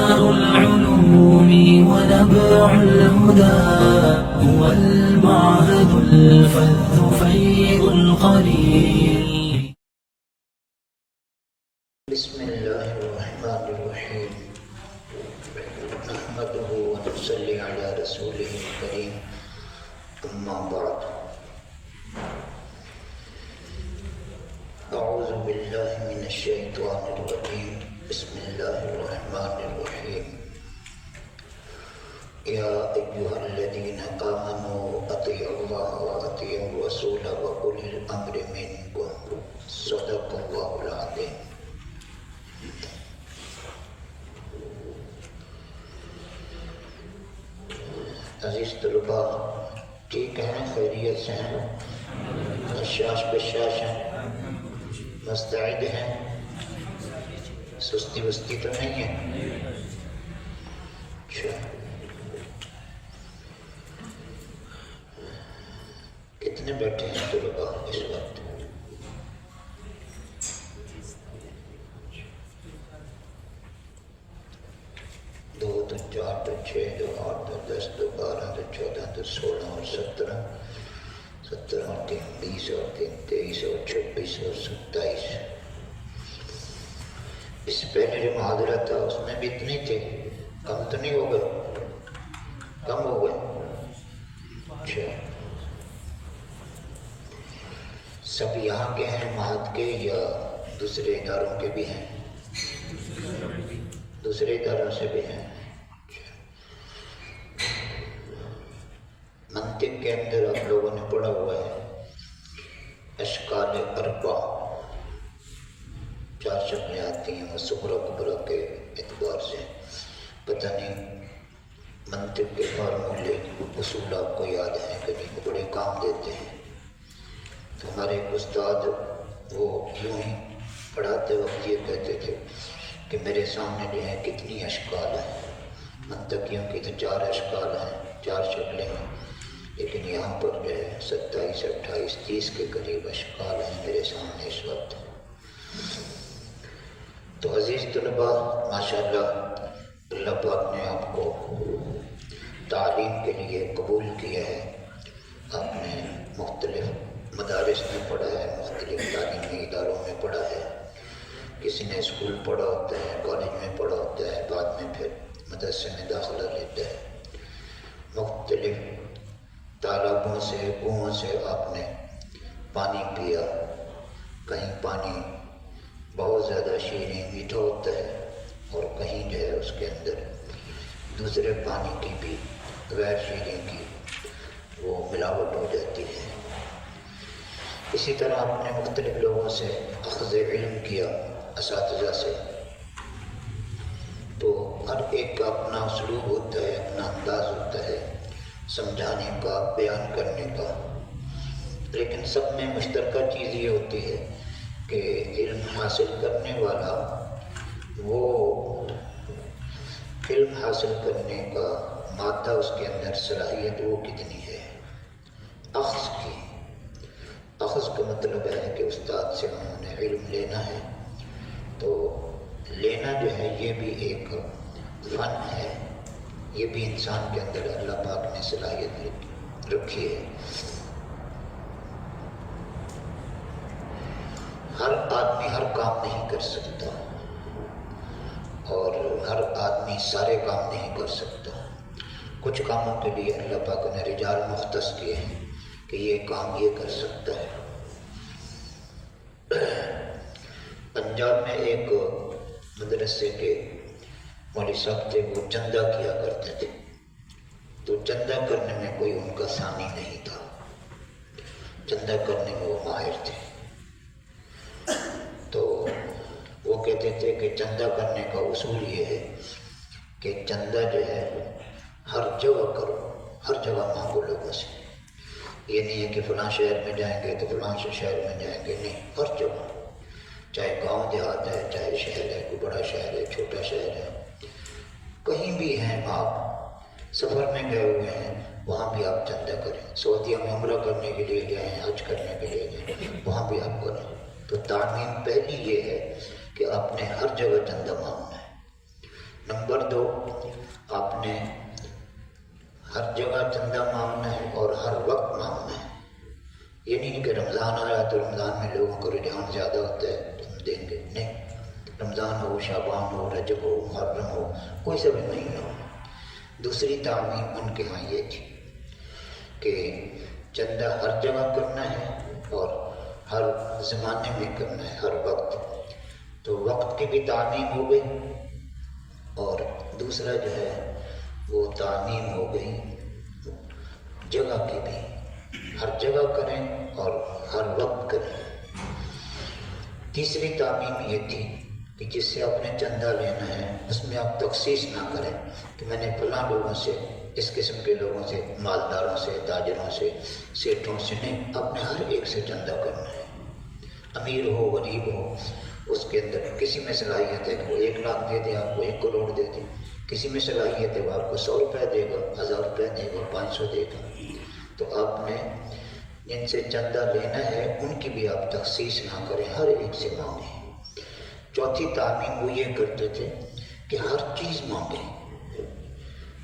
بحار العلوم ونبع الهدى هو المعهد الفذ فيض القليل. بسم الله الرحمن الرحيم. نحمده ونصلي على رسوله الكريم. أما بعد، أعوذ بالله من الشيطان الرجيم. بسم الله الرحمن الرحيم. يا أيها الذين آمنوا أطيعوا الله وأطيعوا الرسول وأولي الأمر منكم. صدق الله العظيم. عزیز طلباء، ٹھیک ہیں؟ خیریت سے ہیں؟ حشاش بشاش ہیں؟ مستعد ہیں؟ سستی وستی تو نہیں ہے؟ اچھا، کتنے بیٹھے ہیں طلباء اس وقت؟ دو تو چار تو چھ تو آٹھ تو 10 تو 12 تو 14 تو 16 اور 17 اور 3 20 اور 3 23 اور 26 اور 27. اس پہلے جو محاضرہ تھا اس میں بھی اتنے تھے، کم تو نہیں ہو گئے؟ کم ہو گئے؟ اچھا، سب یہاں کے ہیں معہد کے یا دوسرے اداروں کے بھی ہیں؟ دوسرے اداروں سے بھی ہیں. منطق کے اندر آپ لوگوں نے پڑھا ہوا ہے اشکال اربع، 4 شکلیں آتی ہیں وہ صغرا کبرا کے اعتبار سے. پتہ نہیں منطق کے فارمولے اصول آپ کو یاد ہیں کہ نہیں؟ بڑے کام دیتے ہیں. تو ہمارے ایک استاد وہ یوں ہی پڑھاتے وقت یہ کہتے تھے کہ میرے سامنے جو ہے کتنی اشکال ہیں. منطقیوں کی تو 4 اشکال ہیں، 4 شکلیں ہیں، لیکن یہاں پر جو ہے 27 28 30 کے قریب اشکال ہیں میرے سامنے اس وقت. تو عزیز طلباء، ماشاءاللہ اللہ پاک نے آپ کو تعلیم کے لیے قبول کیا ہے. آپ نے مختلف مدارس میں پڑھا ہے، مختلف تعلیمی اداروں میں پڑھا ہے. کسی نے اسکول پڑھا ہوتا ہے، کالج میں پڑھا ہوتا ہے، بعد میں پھر مدرسے میں داخلہ لیتا ہے. مختلف تالابوں سے کنووں سے آپ نے پانی پیا. کہیں پانی بہت زیادہ شیریں میٹھا ہوتا ہے اور کہیں جو ہے اس کے اندر دوسرے پانی کی بھی غیر شیریں کی وہ ملاوٹ ہو جاتی ہے. اسی طرح آپ نے مختلف لوگوں سے اخذ علم کیا، اساتذہ سے. تو ہر ایک کا اپنا اسلوب ہوتا ہے، اپنا انداز ہوتا ہے سمجھانے کا، بیان کرنے کا. لیکن سب میں مشترکہ چیز یہ ہوتی ہے کہ علم حاصل کرنے والا وہ علم حاصل کرنے کا مادہ اس کے اندر صلاحیت وہ کتنی ہے. اخذ کی، اخذ کا مطلب ہے کہ استاد سے انہوں نے علم لینا ہے. تو لینا جو ہے یہ بھی ایک فن ہے، یہ بھی انسان کے اندر اللہ پاک نے صلاحیت رکھی ہے. ہر آدمی ہر کام نہیں کر سکتا اور ہر آدمی سارے کام نہیں کر سکتا. کچھ کاموں کے لیے اللہ پاک نے رجال مختص کیے ہیں کہ یہ کام یہ کر سکتا ہے. پنجاب میں ایک مدرسے کے مولوی صاحب تھے، وہ چندہ کیا کرتے تھے. تو چندہ کرنے میں کوئی ان کا ثانی نہیں تھا، چندہ کرنے میں وہ ماہر تھے. تو وہ کہتے تھے کہ چندہ کرنے کا اصول یہ ہے کہ چندہ جو ہے ہر جگہ کرو، ہر جگہ مانگو لوگوں سے. یہ نہیں ہے کہ فلاں شہر میں جائیں گے تو فلاں شہر میں جائیں گے، نہیں، ہر جگہ، چاہے گاؤں دیہات ہے، چاہے شہر ہے، کوئی بڑا شہر ہے، چھوٹا شہر ہے، کہیں بھی ہیں آپ، سفر میں گئے ہوئے ہیں، وہاں بھی آپ چندہ کریں. سعودیہ میں عمرہ کرنے کے لیے گئے ہیں، حج کرنے کے لیے گئے ہیں، وہاں بھی آپ کریں. تو تعلیم پہلی یہ ہے کہ آپ نے ہر جگہ چندہ مانگنا ہے. نمبر 2، چندہ مانگنا ہے اور ہر وقت مانگنا ہے. یہ نہیں کہ رمضان آیا تو رمضان میں لوگوں کا رجحان زیادہ ہوتا ہے تو ہم دیں گے. نہیں، رمضان ہو، شعبان ہو، رجب ہو، محرم ہو، کوئی سا بھی مہینہ ہو. دوسری تعمیم ان کے ہاں یہ تھی کہ چندہ ہر جگہ کرنا ہے اور ہر زمانے میں کرنا ہے، ہر وقت. تو وقت کی بھی تعمیم ہو گئی اور دوسرا جو ہے وہ تعمیم ہو گئی جگہ کی بھی. ہر جگہ کریں اور ہر وقت کریں. تیسری تعمیم یہ تھی کہ جس سے آپ نے چندہ لینا ہے اس میں آپ تخصیص نہ کریں کہ میں نے فلاں لوگوں سے، اس قسم کے لوگوں سے، مالداروں سے، تاجروں سے، سیٹھوں سے نہیں، آپ نے ہر ایک سے چندہ کرنا ہے. امیر ہو، غریب ہو، اس کے اندر کسی میں صلاحیت ہے کہ وہ 1 لاکھ دے دے، آپ کو 1 کروڑ دے دیں. کسی میں صلاحیت ہے وہ آپ کو 100 روپے دے گا، 1000 روپے دے گا، 500 دے گا. تو آپ نے جن سے چندہ لینا ہے ان کی بھی آپ تخصیص نہ کریں، ہر ایک سے مانگیں. چوتھی تعمیم وہ یہ کرتے تھے کہ ہر چیز مانگیں.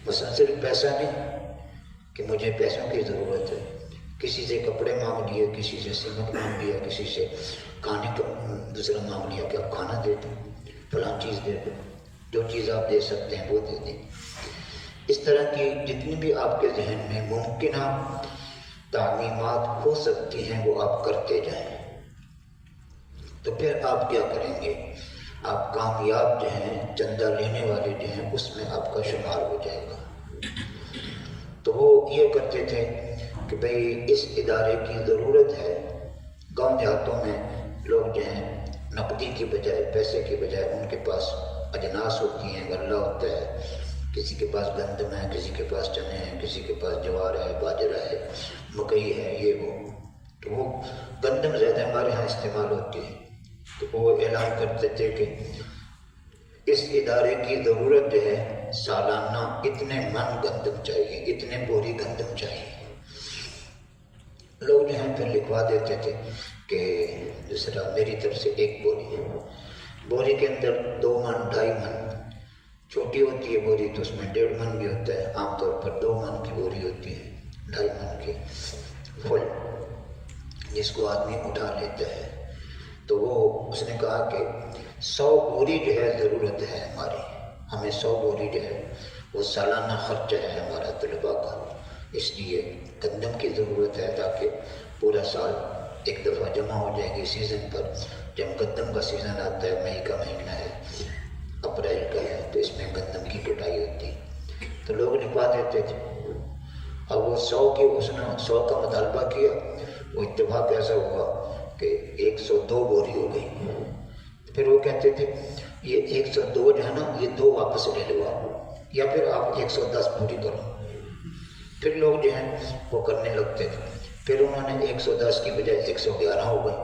مثلا صرف پیسہ نہیں کہ مجھے پیسوں کی ضرورت ہے، کسی سے کپڑے مانگ لیے، کسی سے سیمنٹ مانگ لیا، کسی سے کھانے کا دوسرا مانگ لیا کہ آپ کھانا دے دیں، فلاں چیز دے دیں. جو چیز آپ دے سکتے ہیں وہ دے دیں. اس طرح کی جتنی بھی آپ کے ذہن میں ممکنہ تعمیمات ہو سکتی ہیں وہ آپ کرتے جائیں. تو پھر آپ کیا کریں گے؟ آپ کامیاب جو ہیں، چندہ لینے والے جو ہیں، اس میں آپ کا شمار ہو جائے گا. تو وہ یہ کرتے تھے کہ بھئی اس ادارے کی ضرورت ہے. گاؤں دیہاتوں میں لوگ جو ہیں نقدی کی بجائے، پیسے کی بجائے ان کے پاس اجناس ہوتی ہیں، غلہ ہوتا ہے. کسی کے پاس گندم ہے، کسی کے پاس چنے ہیں، کسی کے پاس جوار ہے، باجرہ ہے، مکئی ہے، یہ وہ. تو وہ گندم زیادہ ہمارے ہاں استعمال ہوتی ہے. تو وہ اعلان کرتے تھے کہ اس ادارے کی ضرورت جو ہے سالانہ اتنے من گندم چاہیے، اتنے بوری گندم چاہیے. لوگ جو ہیں پھر لکھوا دیتے تھے کہ دوسرا میری طرف سے 1 بوری ہے. بوری کے اندر 2 من، 2.5 من. چھوٹی ہوتی ہے بوری تو اس میں 1.5 من بھی ہوتا ہے. عام طور پر 2 من کی بوری ہوتی ہے، 2.5 من کی فل، جس کو آدمی اٹھا لیتا ہے. تو وہ اس نے کہا کہ 100 بوری جو ہے ضرورت ہے ہماری، ہمیں 100 بوری جو ہے وہ سالانہ خرچہ ہے ہمارا طلباء کا. اس لیے گندم کی ضرورت ہے تاکہ پورا سال ایک دفعہ جمع ہو جائے گی سیزن پر. جب گندم کا سیزن آتا ہے، مئی کا مہینہ ہے، اپریل کا ہے، تو اس میں گندم کی کٹائی ہوتی ہے. تو لوگ لکھوا دیتے تھے. اب وہ 100 کی اس نے 100 کا مطالبہ کیا. وہ اتفاق ایسا ہوا کہ 102 بوری ہو گئی. پھر وہ کہتے تھے یہ 102 جو ہے نا، یہ 2 واپس لے لو آپ، یا پھر آپ 110 پوری کرو. پھر لوگ جو ہیں وہ کرنے لگتے تھے. پھر انہوں نے 110 کی بجائے 111 ہو گئی.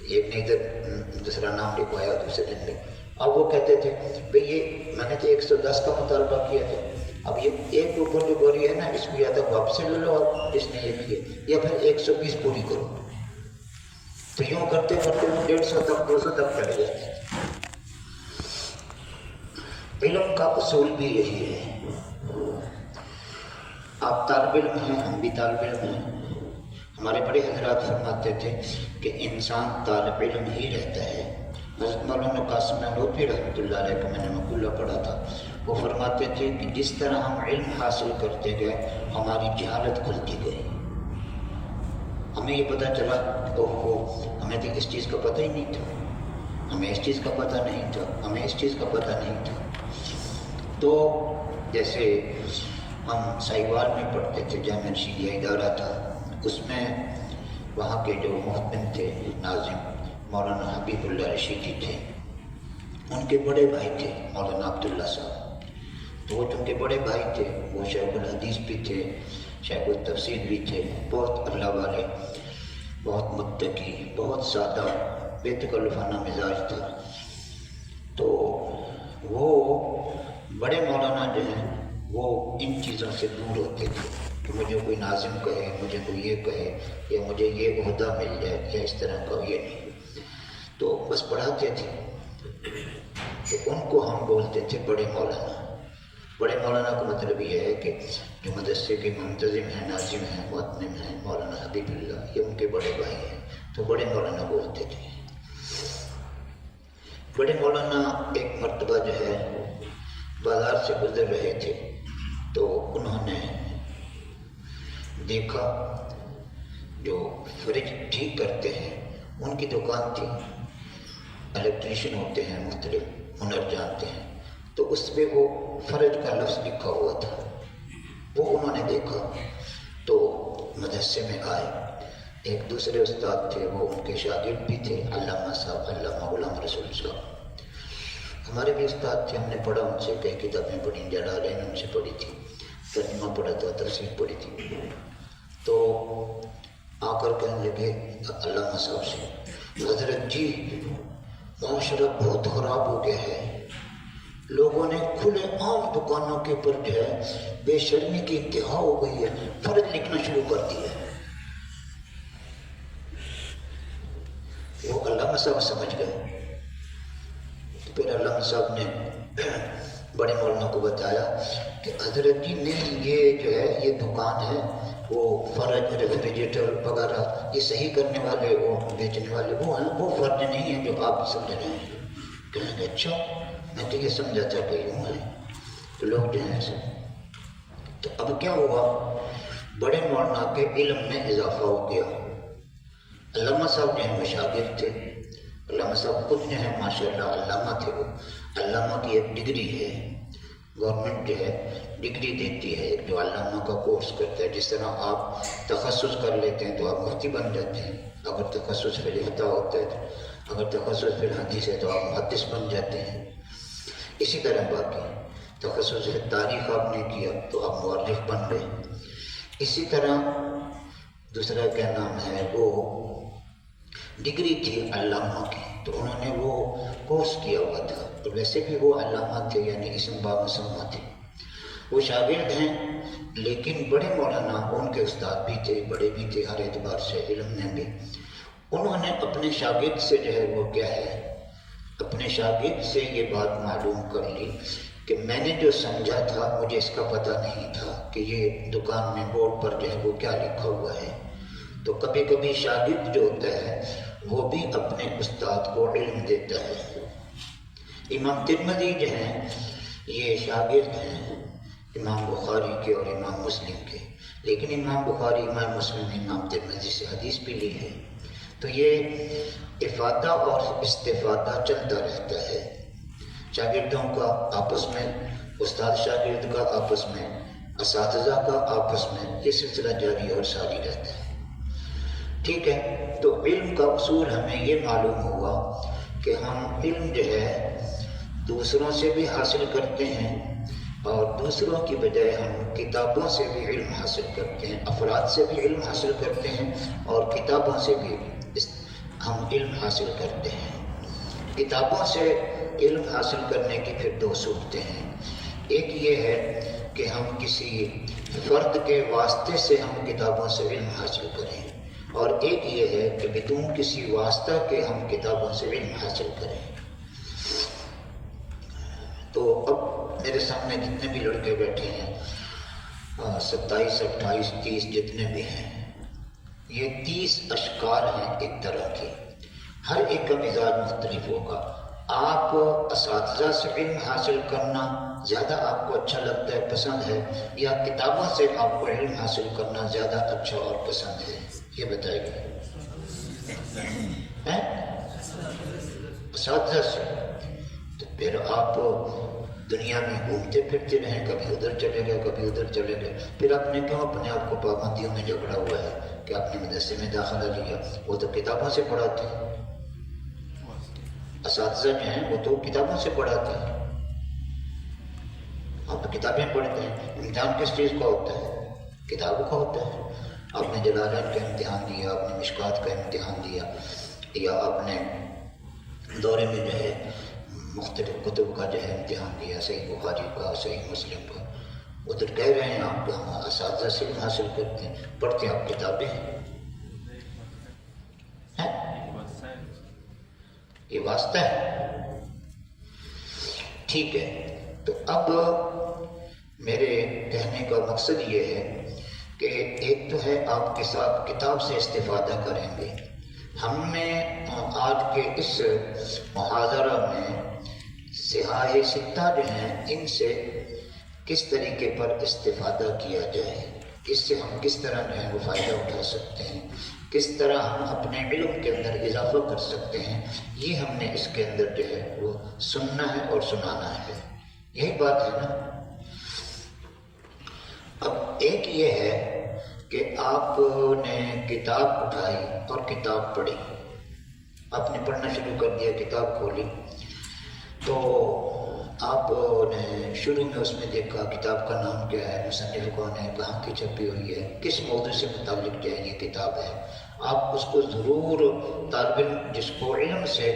ایک نے ادھر دوسرا نام لکھوایا، دوسرے دن میں. اب وہ کہتے تھے بھئی یہ میں نے تو 110 کا مطالبہ کیا تھا، اب یہ 1 اوپر جو بوری ہے نا اس کو یا تو واپس لے لو آپ جس نے یہ کیا، یا پھر 120 پوری کرو. تو یوں کرتے کرتے 150 تک 200 تک چلے جاتے ہیں. علم کا اصول بھی یہی ہے. آپ طالب علم ہیں، ہم بھی طالب علم ہیں. ہمارے بڑے حضرات فرماتے تھے کہ انسان طالب علم ہی رہتا ہے. حضرت مولانا قاسم نانوتوی رحمۃ اللہ علیہ کا میں نے مقولہ پڑھا تھا. وہ فرماتے تھے کہ جس طرح ہم علم حاصل کرتے گئے ہماری جہالت کھلتی گئی. ہمیں یہ پتہ چلا کہ ہمیں تو اس چیز کا پتہ ہی نہیں تھا، ہمیں اس چیز کا پتہ نہیں تھا، ہمیں اس چیز کا پتہ نہیں تھا. تو جیسے ہم سائیوال میں پڑھتے تھے، جامعہ رشیدیہ ادارہ تھا، اس میں وہاں کے جو محتمم تھے، ناظم مولانا حبیب اللہ رشیدی تھے. ان کے بڑے بھائی تھے مولانا عبداللہ صاحب. تو وہ چونکہ بڑے بھائی تھے، وہ شیخ الحدیث بھی تھے، شیخ التفسیر بھی تھے، بہت اللہ والے، بہت متقی، بہت سادہ، بے تکلفانہ مزاج تھا. تو وہ بڑے مولانا جو ہیں وہ ان چیزوں سے دور ہوتے تھے کہ مجھے کوئی ناظم کہے، مجھے کوئی یہ کہے، یا مجھے یہ عہدہ مل جائے، یا اس طرح کا یہ نہیں. تو بس پڑھاتے تھے. تو ان کو ہم بولتے تھے بڑے مولانا. بڑے مولانا کا مطلب یہ ہے کہ جو مدرسے کے منتظم ہیں، ناظم ہیں، مؤتمم ہیں، مولانا حبیب اللہ، یہ ان کے بڑے بھائی ہیں، تو بڑے مولانا بولتے تھے۔ بڑے مولانا ایک مرتبہ جو ہے بازار سے گزر رہے تھے تو انہوں نے دیکھا جو فریج ٹھیک کرتے ہیں ان کی دکان تھی، الیکٹریشین ہوتے ہیں، مختلف ہنر جانتے ہیں، تو اس پہ وہ فرج کا لفظ لکھا ہوا تھا، وہ انہوں نے دیکھا تو مدرسے میں آئے۔ ایک دوسرے استاد تھے، وہ ان کے شاگرد بھی تھے، علامہ صاحب، علامہ غلام رسول صاحب، ہمارے بھی استاد تھے، ہم نے پڑھا ان سے، کئی کتابیں پڑھی، جلالین ان سے پڑھی تھی، ترجمہ پڑھا تھا، تفسیر پڑھی تھی۔ تو آ کر کہنے لگے علامہ صاحب سے، حضرت جی معاشرہ بہت خراب ہو گیا ہے، لوگوں نے کھلے عام دکانوں کے اوپر جو ہے بے شرمی کی انتہا ہو گئی ہے، فرض لکھنا شروع کر دیا ہے۔ وہ علامہ صاحب سمجھ گئے، پھر علامہ صاحب نے بڑے مولانا کو بتایا کہ حضرت جی نہیں، یہ جو ہے یہ دکان ہے، وہ فرج ریفریجریٹر وغیرہ یہ صحیح کرنے والے، وہ بیچنے والے وہ ہیں، وہ فرج نہیں ہے جو آپ سمجھ رہے ہیں۔ کہنے لگے اچھا، میں تو یہ سمجھا تھا کہ یوں ہے، تو لوگ جو ہیں ایسے۔ تو اب کیا ہوا، بڑے مولانا کے علم میں اضافہ ہو گیا۔ علامہ صاحب جو ہیں وہ شاگرد تھے، علامہ صاحب خود جو ہیں ماشاءاللہ علامہ تھے، وہ علامہ کی ایک ڈگری ہے، گورنمنٹ جو ہے ڈگری دیتی ہے ایک، جو علامہ کا کورس کرتا ہے۔ جس طرح آپ تخصص کر لیتے ہیں تو آپ مفتی بن جاتے ہیں، اگر تخصص فی الفتح ہوتا ہے تو، اگر تخصص فی الحدیث ہے تو آپ محدث بن جاتے ہیں۔ اسی طرح باقی تخصص تاریخ آپ نے کیا تو آپ مورخ بن گئے۔ اسی طرح دوسرا کیا نام ہے، وہ ڈگری تھی علامہ کی، تو انہوں نے وہ کورس کیا ہوا تھا، تو ویسے بھی وہ علامہ تھے، یعنی اسم با مسمہ تھے۔ وہ شاگرد ہیں لیکن بڑے مولانا ان کے استاد بھی تھے، بڑے بھی تھے ہر اعتبار سے، علم میں بھی۔ انہوں نے اپنے شاگرد سے جو ہے وہ کیا ہے، اپنے شاگرد سے یہ بات معلوم کر لی کہ میں نے جو سمجھا تھا مجھے اس کا پتہ نہیں تھا کہ یہ دکان میں بورڈ پر جو ہے وہ کیا لکھا ہوا ہے۔ تو کبھی کبھی شاگرد جو ہوتا ہے وہ بھی اپنے استاد کو علم دیتا ہے۔ امام ترمذی جو ہیں یہ شاگرد ہیں امام بخاری کے اور امام مسلم کے، لیکن امام بخاری امام مسلم نے امام ترمذی سے حدیث بھی لی ہے، تو یہ افادہ اور استفادہ چلتا رہتا ہے، شاگردوں کا آپس میں، استاد شاگرد کا آپس میں، اساتذہ کا آپس میں، یہ سلسلہ جاری اور ساری رہتا ہے۔ ٹھیک ہے، تو علم کا اصول ہمیں یہ معلوم ہوا کہ ہم علم جو ہے دوسروں سے بھی حاصل کرتے ہیں، اور دوسروں کی بجائے ہم کتابوں سے بھی علم حاصل کرتے ہیں، افراد سے بھی علم حاصل کرتے ہیں اور کتابوں سے بھی ہم علم حاصل کرتے ہیں۔ کتابوں سے علم حاصل کرنے کی پھر دو صورتیں ہیں، ایک یہ ہے کہ ہم کسی فرد کے واسطے سے ہم کتابوں سے علم حاصل کریں، اور ایک یہ ہے کہ بدون کسی واسطہ کے ہم کتابوں سے علم حاصل کریں۔ تو اب میرے سامنے جتنے بھی لڑکے بیٹھے ہیں، 27 28 30 جتنے بھی ہیں، یہ 30 اشکال ہیں ایک طرح کے، ہر ایک کا مزاج مختلف ہوگا۔ آپ اساتذہ سے علم حاصل کرنا زیادہ آپ کو اچھا لگتا ہے، پسند ہے، یا کتابوں سے آپ کو علم حاصل کرنا زیادہ اچھا اور پسند ہے، یہ بتائیے گا۔ اساتذہ سے، تو پھر آپ دنیا میں گھومتے پھرتے رہیں، کبھی ادھر چلے گئے کبھی ادھر چلے گئے، پھر آپ نے کیوں اپنے آپ کو پابندیوں میں جکڑا ہوا ہے کہ آپ نے مدرسے میں داخلہ لیا؟ وہ تو کتابوں سے پڑھاتے ہیں، اساتذہ جو ہیں وہ تو کتابوں سے پڑھاتے ہیں، آپ تو کتابیں پڑھتے ہیں۔ امتحان کس چیز کا ہوتا ہے؟ کتابوں کا ہوتا ہے۔ آپ نے جلالین کا امتحان دیا، آپ نے مشکات کا امتحان دیا، یا آپ نے دورے میں جو ہے مختلف کتب کا جو ہے امتحان دیا، صحیح بخاری کا، صحیح مسلم کا، ادھر کہہ رہے ہیں آپ ہم اساتذہ سے حاصل کرتے ہیں، پڑھتے ہیں آپ کتابیں ہیں، یہ واسطہ ہے۔ ٹھیک ہے، تو اب میرے کہنے کا مقصد یہ ہے کہ ایک تو ہے آپ کے ساتھ کتاب سے استفادہ کریں گے. ہم نے آج کے اس محاضرہ میں صحاح ستہ جو ہیں ان سے کس طریقے پر استفادہ کیا جائے، اس سے ہم کس طرح جو ہے وہ فائدہ اٹھا سکتے ہیں، کس طرح ہم اپنے علم کے اندر اضافہ کر سکتے ہیں، یہ ہم نے اس کے اندر جو ہے وہ سننا ہے اور سنانا ہے. یہی بات ہے نا. اب ایک یہ ہے کہ آپ نے کتاب اٹھائی اور کتاب پڑھی، آپ نے پڑھنا شروع کر دیا، کتاب کھولی تو آپ نے شروع میں اس میں دیکھا کتاب کا نام کیا ہے، مصنف کون ہے، کہاں کی چھپی ہوئی ہے، کس موضوع سے متعلق جو ہے یہ کتاب ہے. آپ اس کو ضرور، طالب علم جس کو علم سے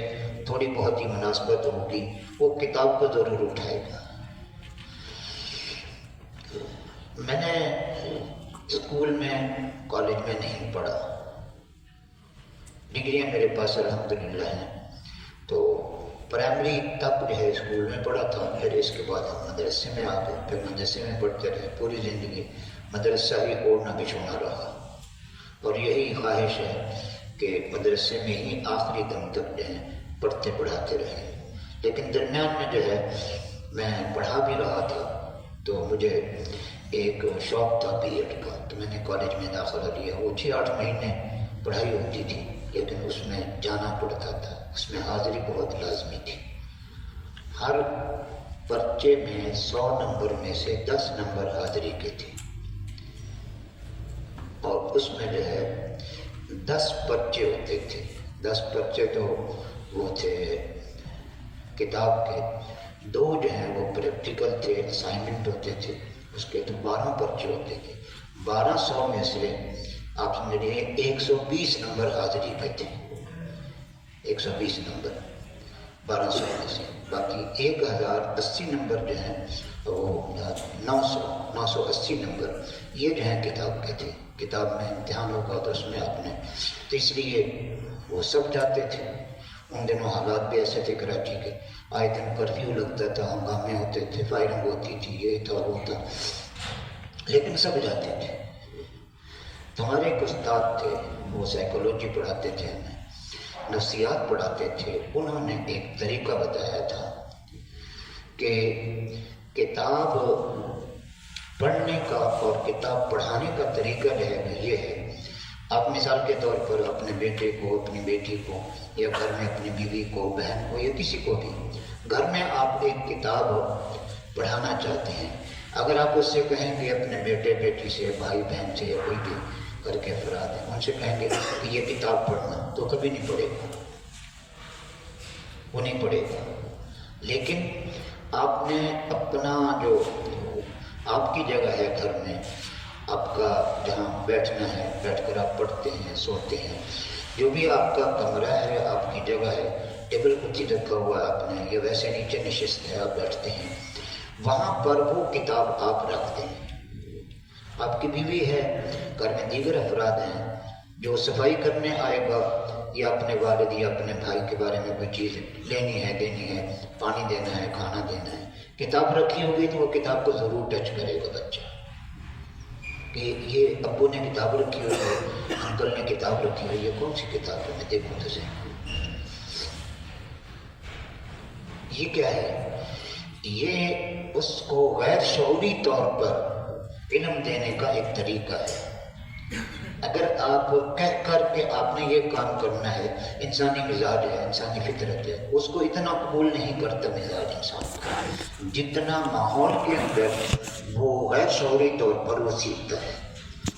تھوڑی بہت ہی مناسبت ہوگی وہ کتاب کو ضرور اٹھائے گا. میں نے اسکول میں، کالج میں نہیں پڑھا، ڈگریاں میرے پاس الحمدللہ ہیں. تو پرائمری تک جو ہے اسکول میں پڑھا تھا، پھر اس کے بعد ہم مدرسے میں آ گئے، پھر مدرسے میں پڑھتے رہے. پوری زندگی مدرسہ ہی اوڑھنا بچھونا رہا، اور یہی خواہش ہے کہ مدرسے میں ہی آخری دم تک جو ہے پڑھتے پڑھاتے رہے. لیکن درمیان میں جو ہے میں پڑھا بھی رہا تھا تو مجھے ایک شوق تھا بی ایڈ کا، تو میں نے کالج میں داخلہ لیا. وہ 6-8 مہینے پڑھائی ہوتی تھی لیکن اس میں جانا پڑتا تھا، اس میں حاضری بہت لازمی تھی. ہر پرچے میں 100 نمبر میں سے 10 نمبر حاضری کے تھے، اور اس میں جو ہے 10 پرچے ہوتے تھے. 10 پرچے تو وہ تھے کتاب کے، 2 جو ہیں وہ پریکٹیکل تھے، اسائنمنٹ ہوتے تھے. اس کے تو 12 پرچے ہوتے تھے. 1200 میں سے آپ سمجھ لیجیے 120 نمبر حاضری پہ تھے. 120 نمبر 1200 میں سے، باقی 1080 نمبر جو ہیں وہ 980 نمبر یہ جو ہیں کتاب کے تھے. کتاب میں امتحان ہوگا تو اس میں آپ نے، تو اس لیے وہ سب جاتے تھے. ان دنوں حالات بھی ایسے تھے کراچی کے، آئے دن کرفیو لگتا تھا، ہنگامے ہوتے تھے، فائرنگ ہوتی تھی، یہ تھا وہ تھا، لیکن سب جاتے تھے. ہمارے ایک استاد تھے، وہ سائیکولوجی پڑھاتے تھے، ہمیں نفسیات پڑھاتے تھے. انہوں نے ایک طریقہ بتایا تھا کہ کتاب پڑھنے کا اور کتاب پڑھانے کا طریقہ جو ہے یہ ہے. آپ مثال کے طور پر اپنے بیٹے کو، اپنی بیٹی کو، یا گھر میں اپنی بیوی کو، بہن کو، یا کسی کو بھی گھر میں آپ ایک کتاب پڑھانا چاہتے ہیں. اگر آپ اس سے کہیں کہ اپنے بیٹے بیٹی سے، بھائی بہن سے، یا کوئی بھی کر کے افراد ہیں، ان سے کہیں گے کہ یہ کتاب پڑھنا، تو کبھی نہیں پڑھے گا، وہ نہیں پڑھے گا. لیکن آپ نے اپنا جو آپ کی جگہ ہے گھر میں، آپ کا جہاں بیٹھنا ہے، بیٹھ کر آپ پڑھتے ہیں، سوتے ہیں، جو بھی آپ کا کمرہ ہے، آپ کی جگہ ہے، ٹیبل کچھ رکھا ہوا ہے آپ نے، یا ویسے نیچے نشست ہے آپ بیٹھتے ہیں، وہاں پر وہ کتاب آپ رکھتے ہیں. آپ کی بیوی ہے، گھر میں دیگر افراد ہیں، جو صفائی کرنے آئے گا یا اپنے والد یا اپنے بھائی کے بارے میں کوئی چیز لینی ہے، دینی ہے، پانی دینا ہے، کھانا دینا ہے، کتاب رکھی ہوگی تو وہ کتاب کو ضرور ٹچ کرے گا بچہ کہ یہ ابو نے کتاب رکھی ہوئی ہے، انکل نے کتاب رکھی ہوئی ہے، کون سی کتاب ہے، میں دیکھوں تو صحیح. یہ کیا ہے؟ یہ اس کو غیر شعوری طور پر علم دینے کا ایک طریقہ ہے. اگر آپ کہہ کر کے آپ نے یہ کام کرنا ہے، انسانی مزاج ہے، انسانی فطرت ہے، اس کو اتنا قبول نہیں کرتا مزاج انسان کا جتنا ماحول کے اندر وہ غیر شعوری طور پر وہ سیکھتا ہے.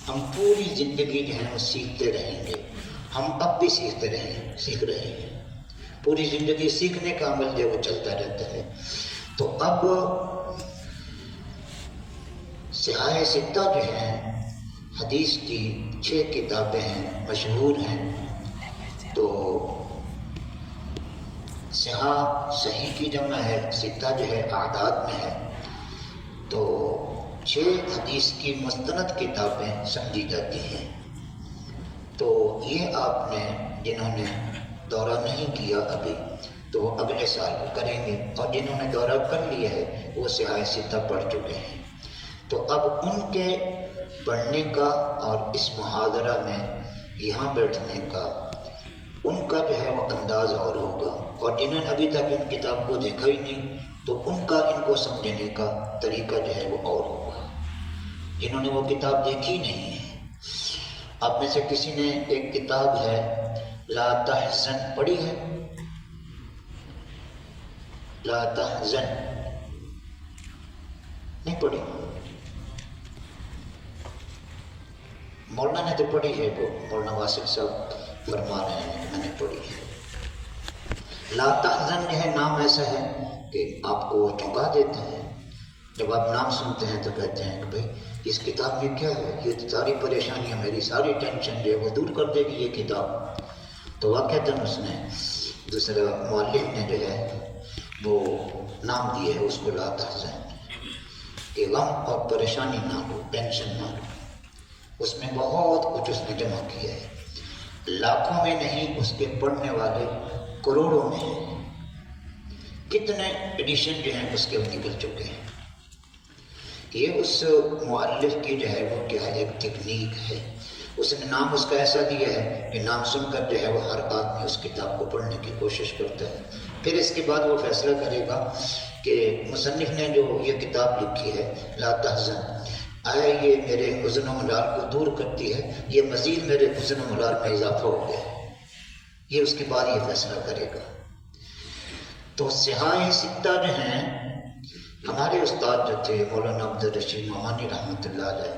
ہم پوری زندگی جو ہے وہ سیکھتے رہیں گے، ہم اب بھی سیکھ رہے ہیں، پوری زندگی سیکھنے کا عمل جو وہ چلتا رہتا ہے. تو اب صحاح ستہ جو ہیں حدیث کی 6 کتابیں ہیں، مشہور ہیں. تو صحیح کی جمع ہے، ستہ جو ہے اعداد میں ہے، تو 6 حدیث کی مستند کتابیں سمجھی جاتی ہیں. تو یہ آپ نے جنہوں نے دورہ نہیں کیا ابھی تو وہ اگلے سال کریں گے، اور جنہوں نے دورہ کر لیا ہے وہ صحاح ستہ پڑھ چکے ہیں. تو اب ان کے پڑھنے کا اور اس محاضرہ میں یہاں بیٹھنے کا ان کا جو ہے وہ انداز اور ہوگا، اور جنہوں نے ابھی تک ان کتاب کو دیکھا ہی نہیں تو ان کا ان کو سمجھنے کا طریقہ جو ہے وہ اور ہوگا، جنہوں نے وہ کتاب دیکھی نہیں ہے۔ آپ میں سے کسی نے ایک کتاب ہے لا تحزن پڑھی ہے؟ لا تحزن نہیں پڑھی؟ مولانا نے تو پڑھی ہے، وہ مولانا واسف صاحب فرما رہے ہیں کہ میں نے پڑھی ہے۔ لا تحزن جو ہے نام ایسا ہے کہ آپ کو چونکا دیتے ہیں، جب آپ نام سنتے ہیں تو کہتے ہیں کہ بھئی اس کتاب میں کیا ہے، یہ ساری پریشانیاں میری ساری ٹینشن جو ہے وہ دور کر دے گی یہ کتاب۔ تو واقعتاً اس نے دوسرا مؤلف نے جو ہے وہ نام دیا ہے اس کو لا تحزن، کہ غم اور پریشانی نہ لو، ٹینشن نہ لو۔ اس میں بہت کچھ اس نے جمع کیا ہے، لاکھوں میں نہیں اس کے پڑھنے والے کروڑوں میں ہیں، کتنے ایڈیشن جو ہیں اس کے نکل چکے ہیں۔ یہ اس مؤلف کی جو ہے وہ کیا ہے، ایک تکنیک ہے، اس نے نام اس کا ایسا دیا ہے کہ نام سن کر جو ہے وہ ہر آدمی اس کتاب کو پڑھنے کی کوشش کرتا ہے، پھر اس کے بعد وہ فیصلہ کرے گا کہ مصنف نے جو یہ کتاب لکھی ہے لا تحزن، آیا یہ میرے حزن و ملال کو دور کرتی ہے، یہ مزید میرے حزن و ملال میں اضافہ ہو گیا ہے، یہ اس کے بعد یہ فیصلہ کرے گا۔ تو صحائح ستہ جو ہیں، ہمارے استاد جو تھے مولانا عبدالرشید مامانی رحمۃ اللہ علیہ،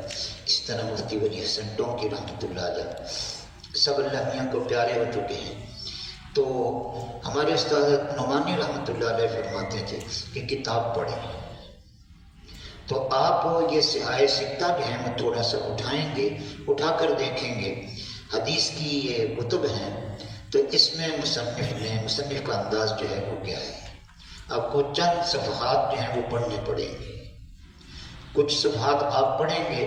اس طرح مفتی ولی حسن ٹونکی رحمۃ اللہ علیہ، سب اللہ میاں کو پیارے ہو چکے ہیں، تو ہمارے استاد نعمانی رحمۃ اللہ علیہ فرماتے تھے کہ کتاب پڑھیں۔ تو آپ یہ صحائح ستہ جو ہیں وہ تھوڑا سا اٹھائیں گے، اٹھا کر دیکھیں گے، حدیث کی یہ کتب ہیں، تو اس میں مصنف کا انداز جو ہے وہ کیا ہے، آپ کو چند صفحات جو ہیں وہ پڑھنے پڑیں گے۔ کچھ صفحات آپ پڑھیں گے،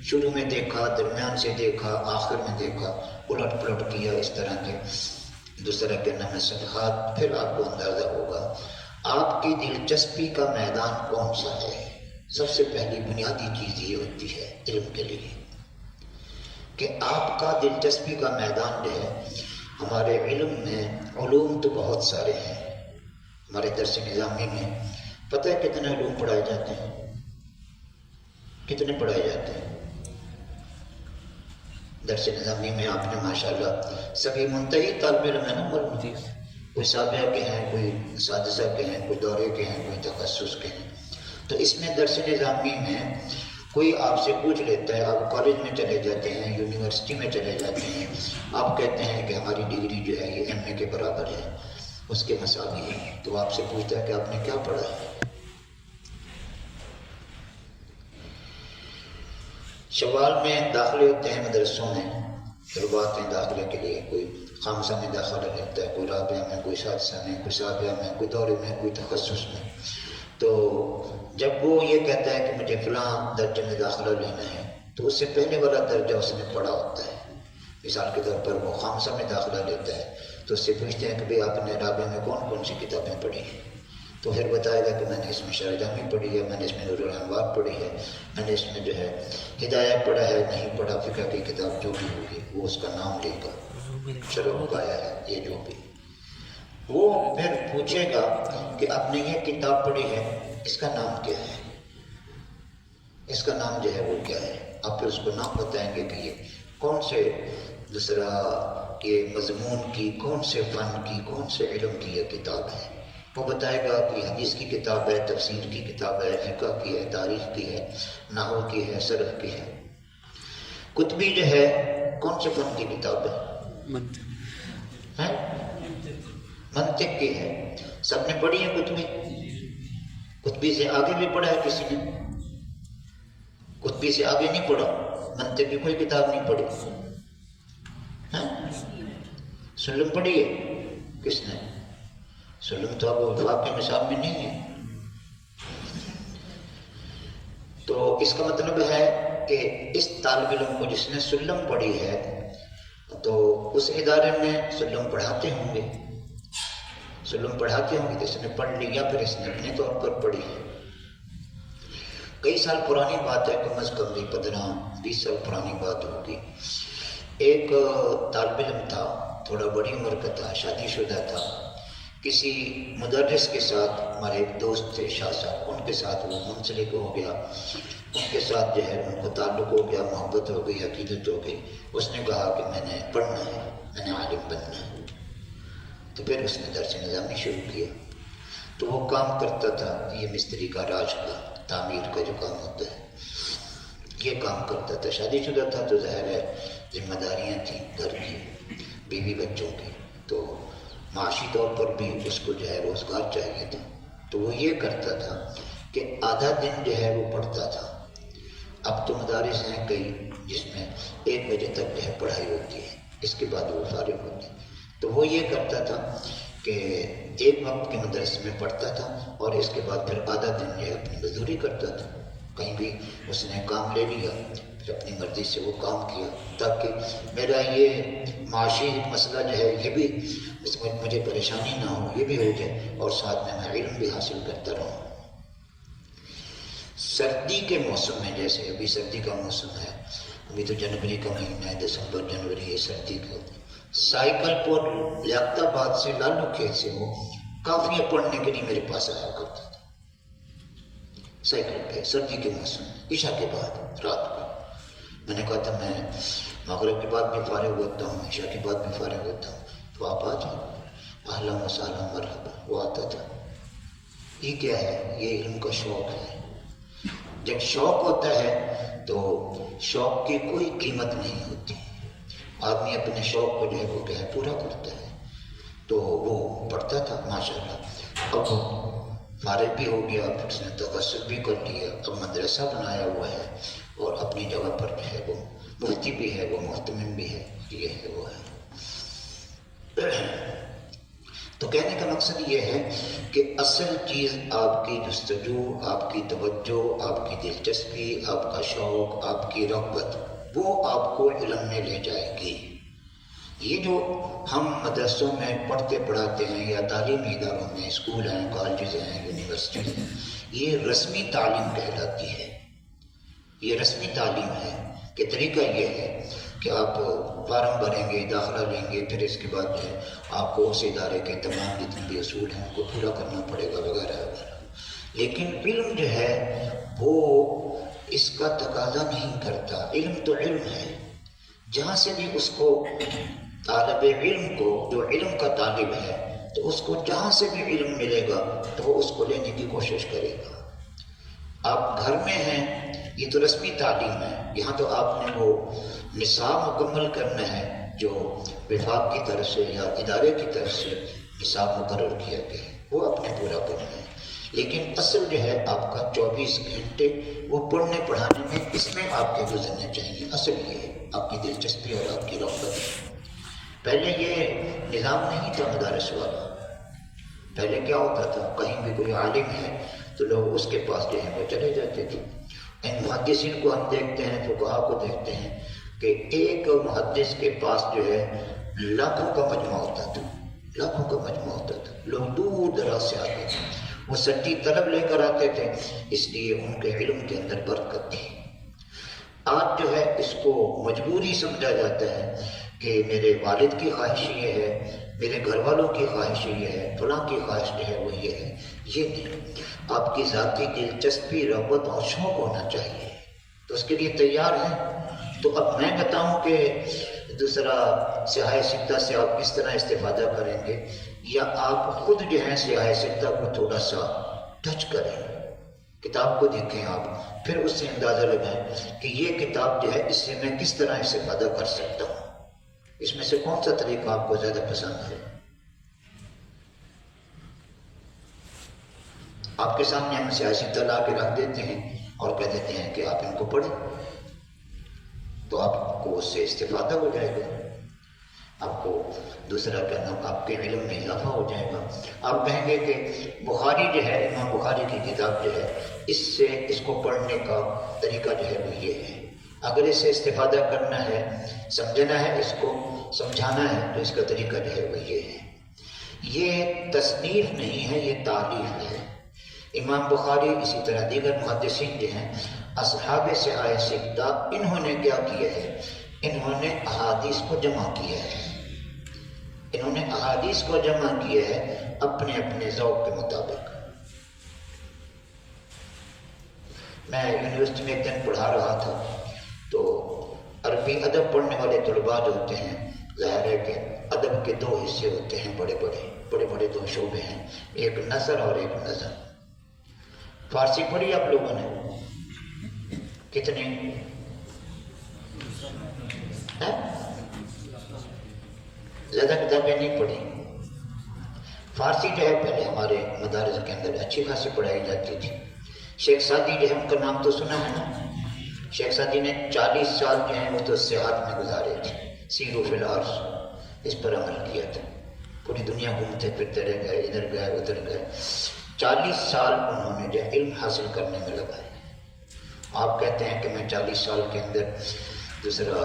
شروع میں دیکھا، درمیان سے دیکھا، آخر میں دیکھا، الٹ پلٹ کیا، اس طرح کے دوسرا کے نام ہے صفحات، پھر آپ کو اندازہ ہوگا آپ کی دلچسپی کا میدان کون سا ہے۔ سب سے پہلی بنیادی چیز یہ ہوتی ہے علم کے لیے کہ آپ کا دلچسپی کا میدان جو ہے، ہمارے علم میں علوم تو بہت سارے ہیں، ہمارے درس نظامی میں پتہ ہے کتنے علوم پڑھائے جاتے ہیں، کتنے پڑھائے جاتے ہیں درس نظامی میں؟ آپ نے ماشاءاللہ سبھی منتہی طالب علم ہے نا، کوئی سابعہ کے ہیں، کوئی سادسہ کے ہیں، کوئی دورے کے ہیں، کوئی تخصص کے ہیں۔ تو اس میں درس نظامی میں کوئی آپ سے پوچھ لیتا ہے، آپ کالج میں چلے جاتے ہیں، یونیورسٹی میں چلے جاتے ہیں، آپ کہتے ہیں کہ ہماری ڈگری جو ہے یہ ایم اے کے برابر ہے، اس کے مساوی ہے، تو آپ سے پوچھتا ہے کہ آپ نے کیا پڑھا ہے۔ شوال میں داخلے ہوتے ہیں مدرسوں میں، طلباء ہیں داخلے کے لیے، کوئی خامسہ میں داخلہ لیتا ہے، کوئی رابعہ میں، کوئی سادسہ میں، کوئی سابعہ میں، کوئی دورے میں، کوئی تخصص میں۔ تو جب وہ یہ کہتا ہے کہ مجھے فلاں درجے میں داخلہ لینا ہے، تو اس سے پہلے والا درجہ اس نے پڑھا ہوتا ہے۔ مثال کے طور پر وہ خامسہ میں داخلہ لیتا ہے تو اس سے پوچھتے ہیں کہ بھئی آپ نے رابعہ میں کون کون سی کتابیں پڑھی ہیں، تو پھر بتائے گا کہ میں نے اس میں شرح جامی پڑھی ہے، میں نے اس میں نور الانوار پڑھی ہے، میں نے اس میں جو ہے ہدایہ پڑھا ہے، نہیں پڑھا، فقہ کی کتاب جو بھی ہوگی وہ اس کا نام لے گا، شرح پایا ہے، یہ جو بھی۔ وہ پھر پوچھے گا کہ آپ نے یہ کتاب پڑھی ہے، اس کا نام کیا ہے، اس کا نام جو ہے وہ کیا ہے، آپ پھر اس کو نام بتائیں گے کہ یہ کون سے دوسرا یہ مضمون کی، کون سے فن کی، کون سے علم کی یہ کتاب ہے۔ وہ بتائے گا کہ حدیث کی کتاب ہے، تفسیر کی کتاب ہے، فقہ کی ہے، تاریخ کی ہے، نحو کی ہے، صرف کی ہے۔ قطبی جو ہے کون سے فن کی کتاب ہے؟ منطق کی ہے، سب نے پڑھی ہے قطبی؟ قطبی سے آگے بھی پڑھا ہے کسی نے؟ قطبی سے آگے نہیں پڑھا، منطق کی کوئی کتاب نہیں پڑھی۔ سلم پڑھی ہے کس نے؟ سلم تو اب وفاق کے نصاب میں نہیں ہے۔ تو اس کا مطلب ہے کہ اس طالب علم کو جس نے سلم پڑھی ہے تو اس ادارے میں سلم پڑھاتے ہوں گے، سلم پڑھاتے ہوں گے، جس نے پڑھ لیا پھر اس نے اپنے طور پر پڑھی ہے۔ کئی سال پرانی بات ہے، کم از کم بھی 15-20 سال پرانی بات ہوگی۔ ایک طالب علم تھا، تھوڑا بڑی عمر کا تھا، شادی شدہ تھا، کسی مدرس کے ساتھ، ہمارے ایک دوست تھے شاہ صاحب، ان کے ساتھ وہ منسلک ہو گیا، ان کے ساتھ جو ہے ان کو تعلق ہو گیا، محبت ہو گئی، عقیدت ہو گئی۔ اس نے کہا کہ میں نے پڑھنا ہے، میں نے عالم بننا ہے، تو پھر اس نے درس نظامی شروع کیا۔ تو وہ کام کرتا تھا، یہ مستری کا، راج کا، تعمیر کا جو کام ہوتا ہے، یہ کام کرتا تھا۔ شادی شدہ تھا تو ظاہر ہے ذمہ داریاں تھیں گھر کی، بیوی بچوں کی، تو معاشی طور پر بھی اس کو جو ہے روزگار چاہیے تھا۔ تو وہ یہ کرتا تھا کہ آدھا دن جو ہے وہ پڑھتا تھا۔ اب تو مدارس ہیں کئی جس میں 1 بجے تک جو ہے پڑھائی ہوتی ہے، اس کے بعد وہ فارغ ہوتے ہیں۔ تو وہ یہ کرتا تھا کہ ایک وقت کے مدرسے میں پڑھتا تھا اور اس کے بعد پھر آدھا دن جو ہے اپنی مزدوری کرتا تھا۔ کہیں بھی اس نے کام لے لیا، پھر اپنی مرضی سے وہ کام کیا، تاکہ میرا یہ معاشی مسئلہ جو ہے یہ بھی اس میں مجھے پریشانی نہ ہو، یہ بھی ہو جائے، اور ساتھ میں علم بھی حاصل کرتا رہوں۔ سردی کے موسم میں، جیسے ابھی سردی کا موسم ہے، ابھی تو جنوری کا مہینہ ہے، دسمبر جنوری، یہ سردی کا، سائیکل پر لیاقت آباد سے لالو کھیت سے وہ کافیاں پڑھنے کے لیے میرے پاس آیا کرتا تھا، سائیکل پہ، سردی کے موسم، عشاء کے بعد رات کو۔ میں نے کہا تھا میں مغرب کے بعد بھی فارغ ہوتا ہوں، عشاء کے بعد بھی فارغ ہوتا ہوں، تو آپ آ جائیں، اہلا و سہلا مرحبا۔ وہ آتا تھا۔ یہ کیا ہے؟ یہ علم کا شوق ہے۔ جب شوق ہوتا ہے تو شوق کی کوئی قیمت نہیں ہوتی، آدمی اپنے شوق کو جو ہے وہ کیا ہے پورا کرتا ہے۔ تو وہ پڑھتا تھا ماشاءاللہ، اب فارغ بھی ہو گیا، پھر اس نے تقصد بھی کر لیا، اب مدرسہ بنایا ہوا ہے اور اپنی جگہ پر جو ہے وہ مفتی بھی ہے، وہ محتمم بھی ہے، یہ ہے وہ ہے۔ تو کہنے کا مقصد یہ ہے کہ اصل چیز آپ کی جستجو، آپ کی توجہ، آپ کی دلچسپی، آپ کا شوق، آپ کی رغبت، وہ آپ کو علم میں لے جائے گی۔ یہ جو ہم مدرسوں میں پڑھتے پڑھاتے ہیں یا تعلیمی اداروں میں، اسکول ہیں، کالجز ہیں، یونیورسٹیز ہیں، یہ رسمی تعلیم کہلاتی ہے۔ یہ رسمی تعلیم ہے کہ طریقہ یہ ہے کہ آپ فارم بھریں گے، داخلہ لیں گے، پھر اس کے بعد جو ہے آپ کو اس ادارے کے تمام جتنے بھی اصول ہیں ان کو پورا کرنا پڑے گا، وغیرہ وغیرہ۔ لیکن علم جو ہے وہ اس کا تقاضا نہیں کرتا۔ علم تو علم ہے، جہاں سے بھی اس کو طالب علم کو، جو علم کا طالب ہے، تو اس کو جہاں سے بھی علم ملے گا تو وہ اس کو لینے کی کوشش کرے گا۔ آپ گھر میں ہیں، یہ تو رسمی تعلیم ہے، یہاں تو آپ نے وہ نصاب مکمل کرنا ہے جو وفاق کی طرف سے یا ادارے کی طرف سے نصاب مقرر کیا گیا ہے، وہ اپنے پورا کرنا ہے۔ لیکن اصل جو ہے آپ کا 24 گھنٹے وہ پڑھنے پڑھانے میں، اس میں آپ کے گزرنے چاہیے۔ اصل یہ ہے آپ کی دلچسپی اور آپ کی رغبت۔ پہلے یہ نظام نہیں تھا مدارس والا۔ پہلے کیا ہوتا تھا، کہیں بھی کوئی عالم ہے تو لوگ اس کے پاس جو ہے وہ چلے جاتے تھے۔ ان محدثین کو ہم دیکھتے ہیں، فقہاء کو دیکھتے ہیں کہ ایک محدث کے پاس جو ہے لاکھوں کا مجمع ہوتا تھا، لاکھوں کا مجمع ہوتا تھا، لوگ دور دراز سے آتے تھے، وہ سچی طلب لے کر آتے تھے، اس لیے ان کے علم کے اندر برکت تھی۔ آج جو ہے اس کو مجبوری سمجھا جاتا ہے کہ میرے والد کی خواہش یہ ہے، میرے گھر والوں کی خواہش یہ ہے، فلاں کی خواہش جو ہے وہ یہ ہے۔ یہ نہیں، آپ کی ذاتی دلچسپی، رغبت اور شوق ہونا چاہیے، تو اس کے لیے تیار ہیں۔ تو اب میں بتاؤں کہ دوسرا سیاہ سکتہ سے آپ کس طرح استفادہ کریں گے، یا آپ خود جو ہے سیاہ سکتہ کو تھوڑا سا ٹچ کریں، کتاب کو دیکھیں آپ، پھر اس سے اندازہ لگائیں کہ یہ کتاب جو ہے اس سے میں کس طرح استفادہ کر سکتا ہوں، اس میں سے کون سا طریقہ آپ کو زیادہ پسند ہے۔ آپ کے سامنے ہم سیاسی لا کے رکھ دیتے ہیں اور کہہ دیتے ہیں کہ آپ ان کو پڑھیں، تو آپ کو اس سے استفادہ ہو جائے گا، آپ کو دوسرا کہنا آپ کے علم میں اضافہ ہو جائے گا۔ آپ کہیں گے کہ بخاری جو ہے، امام بخاری کی کتاب جو ہے، اس سے اس کو پڑھنے کا طریقہ جو ہے وہ یہ ہے، اگر اس سے استفادہ کرنا ہے، سمجھنا ہے، اس کو سمجھانا ہے، تو اس کا طریقہ جو ہے وہ یہ ہے۔ یہ تصنیف نہیں ہے، یہ تالیف ہے۔ امام بخاری اسی طرح دیگر محدثین جو ہیں اصحاب سعائے ستہ، انہوں نے کیا کیا ہے؟ انہوں نے احادیث کو جمع کیا ہے، انہوں نے احادیث کو جمع کیا ہے اپنے اپنے ذوق کے مطابق۔ میں یونیورسٹی میں ایک دن پڑھا رہا تھا تو عربی ادب پڑھنے والے طلباء جو ہوتے ہیں، ظاہر ہے کہ ادب کے دو حصے ہوتے ہیں، بڑے بڑے دو شعبے ہیں، ایک نثر اور ایک نظم۔ فارسی پڑھی آپ لوگوں نے؟ کتنی؟ زیادہ کتابیں نہیں پڑھی۔ فارسی جو ہے پہلے ہمارے مدارس کے اندر اچھی خاصی پڑھائی جاتی تھی۔ شیخ سعدی جو ہے ان کا نام تو سنا ہے نا؟ شیخ سعدی نے 40 سال جو ہیں وہ تو سیاحت میں گزارے تھے، سیرو فی الارض، اس پر عمل کیا تھا، پوری دنیا گھومتے پھرتے رہ گئے، ادھر گئے ادھر گئے، 40 سال انہوں نے جو علم حاصل کرنے میں لگائے۔ آپ کہتے ہیں کہ میں 40 سال کے اندر دوسرا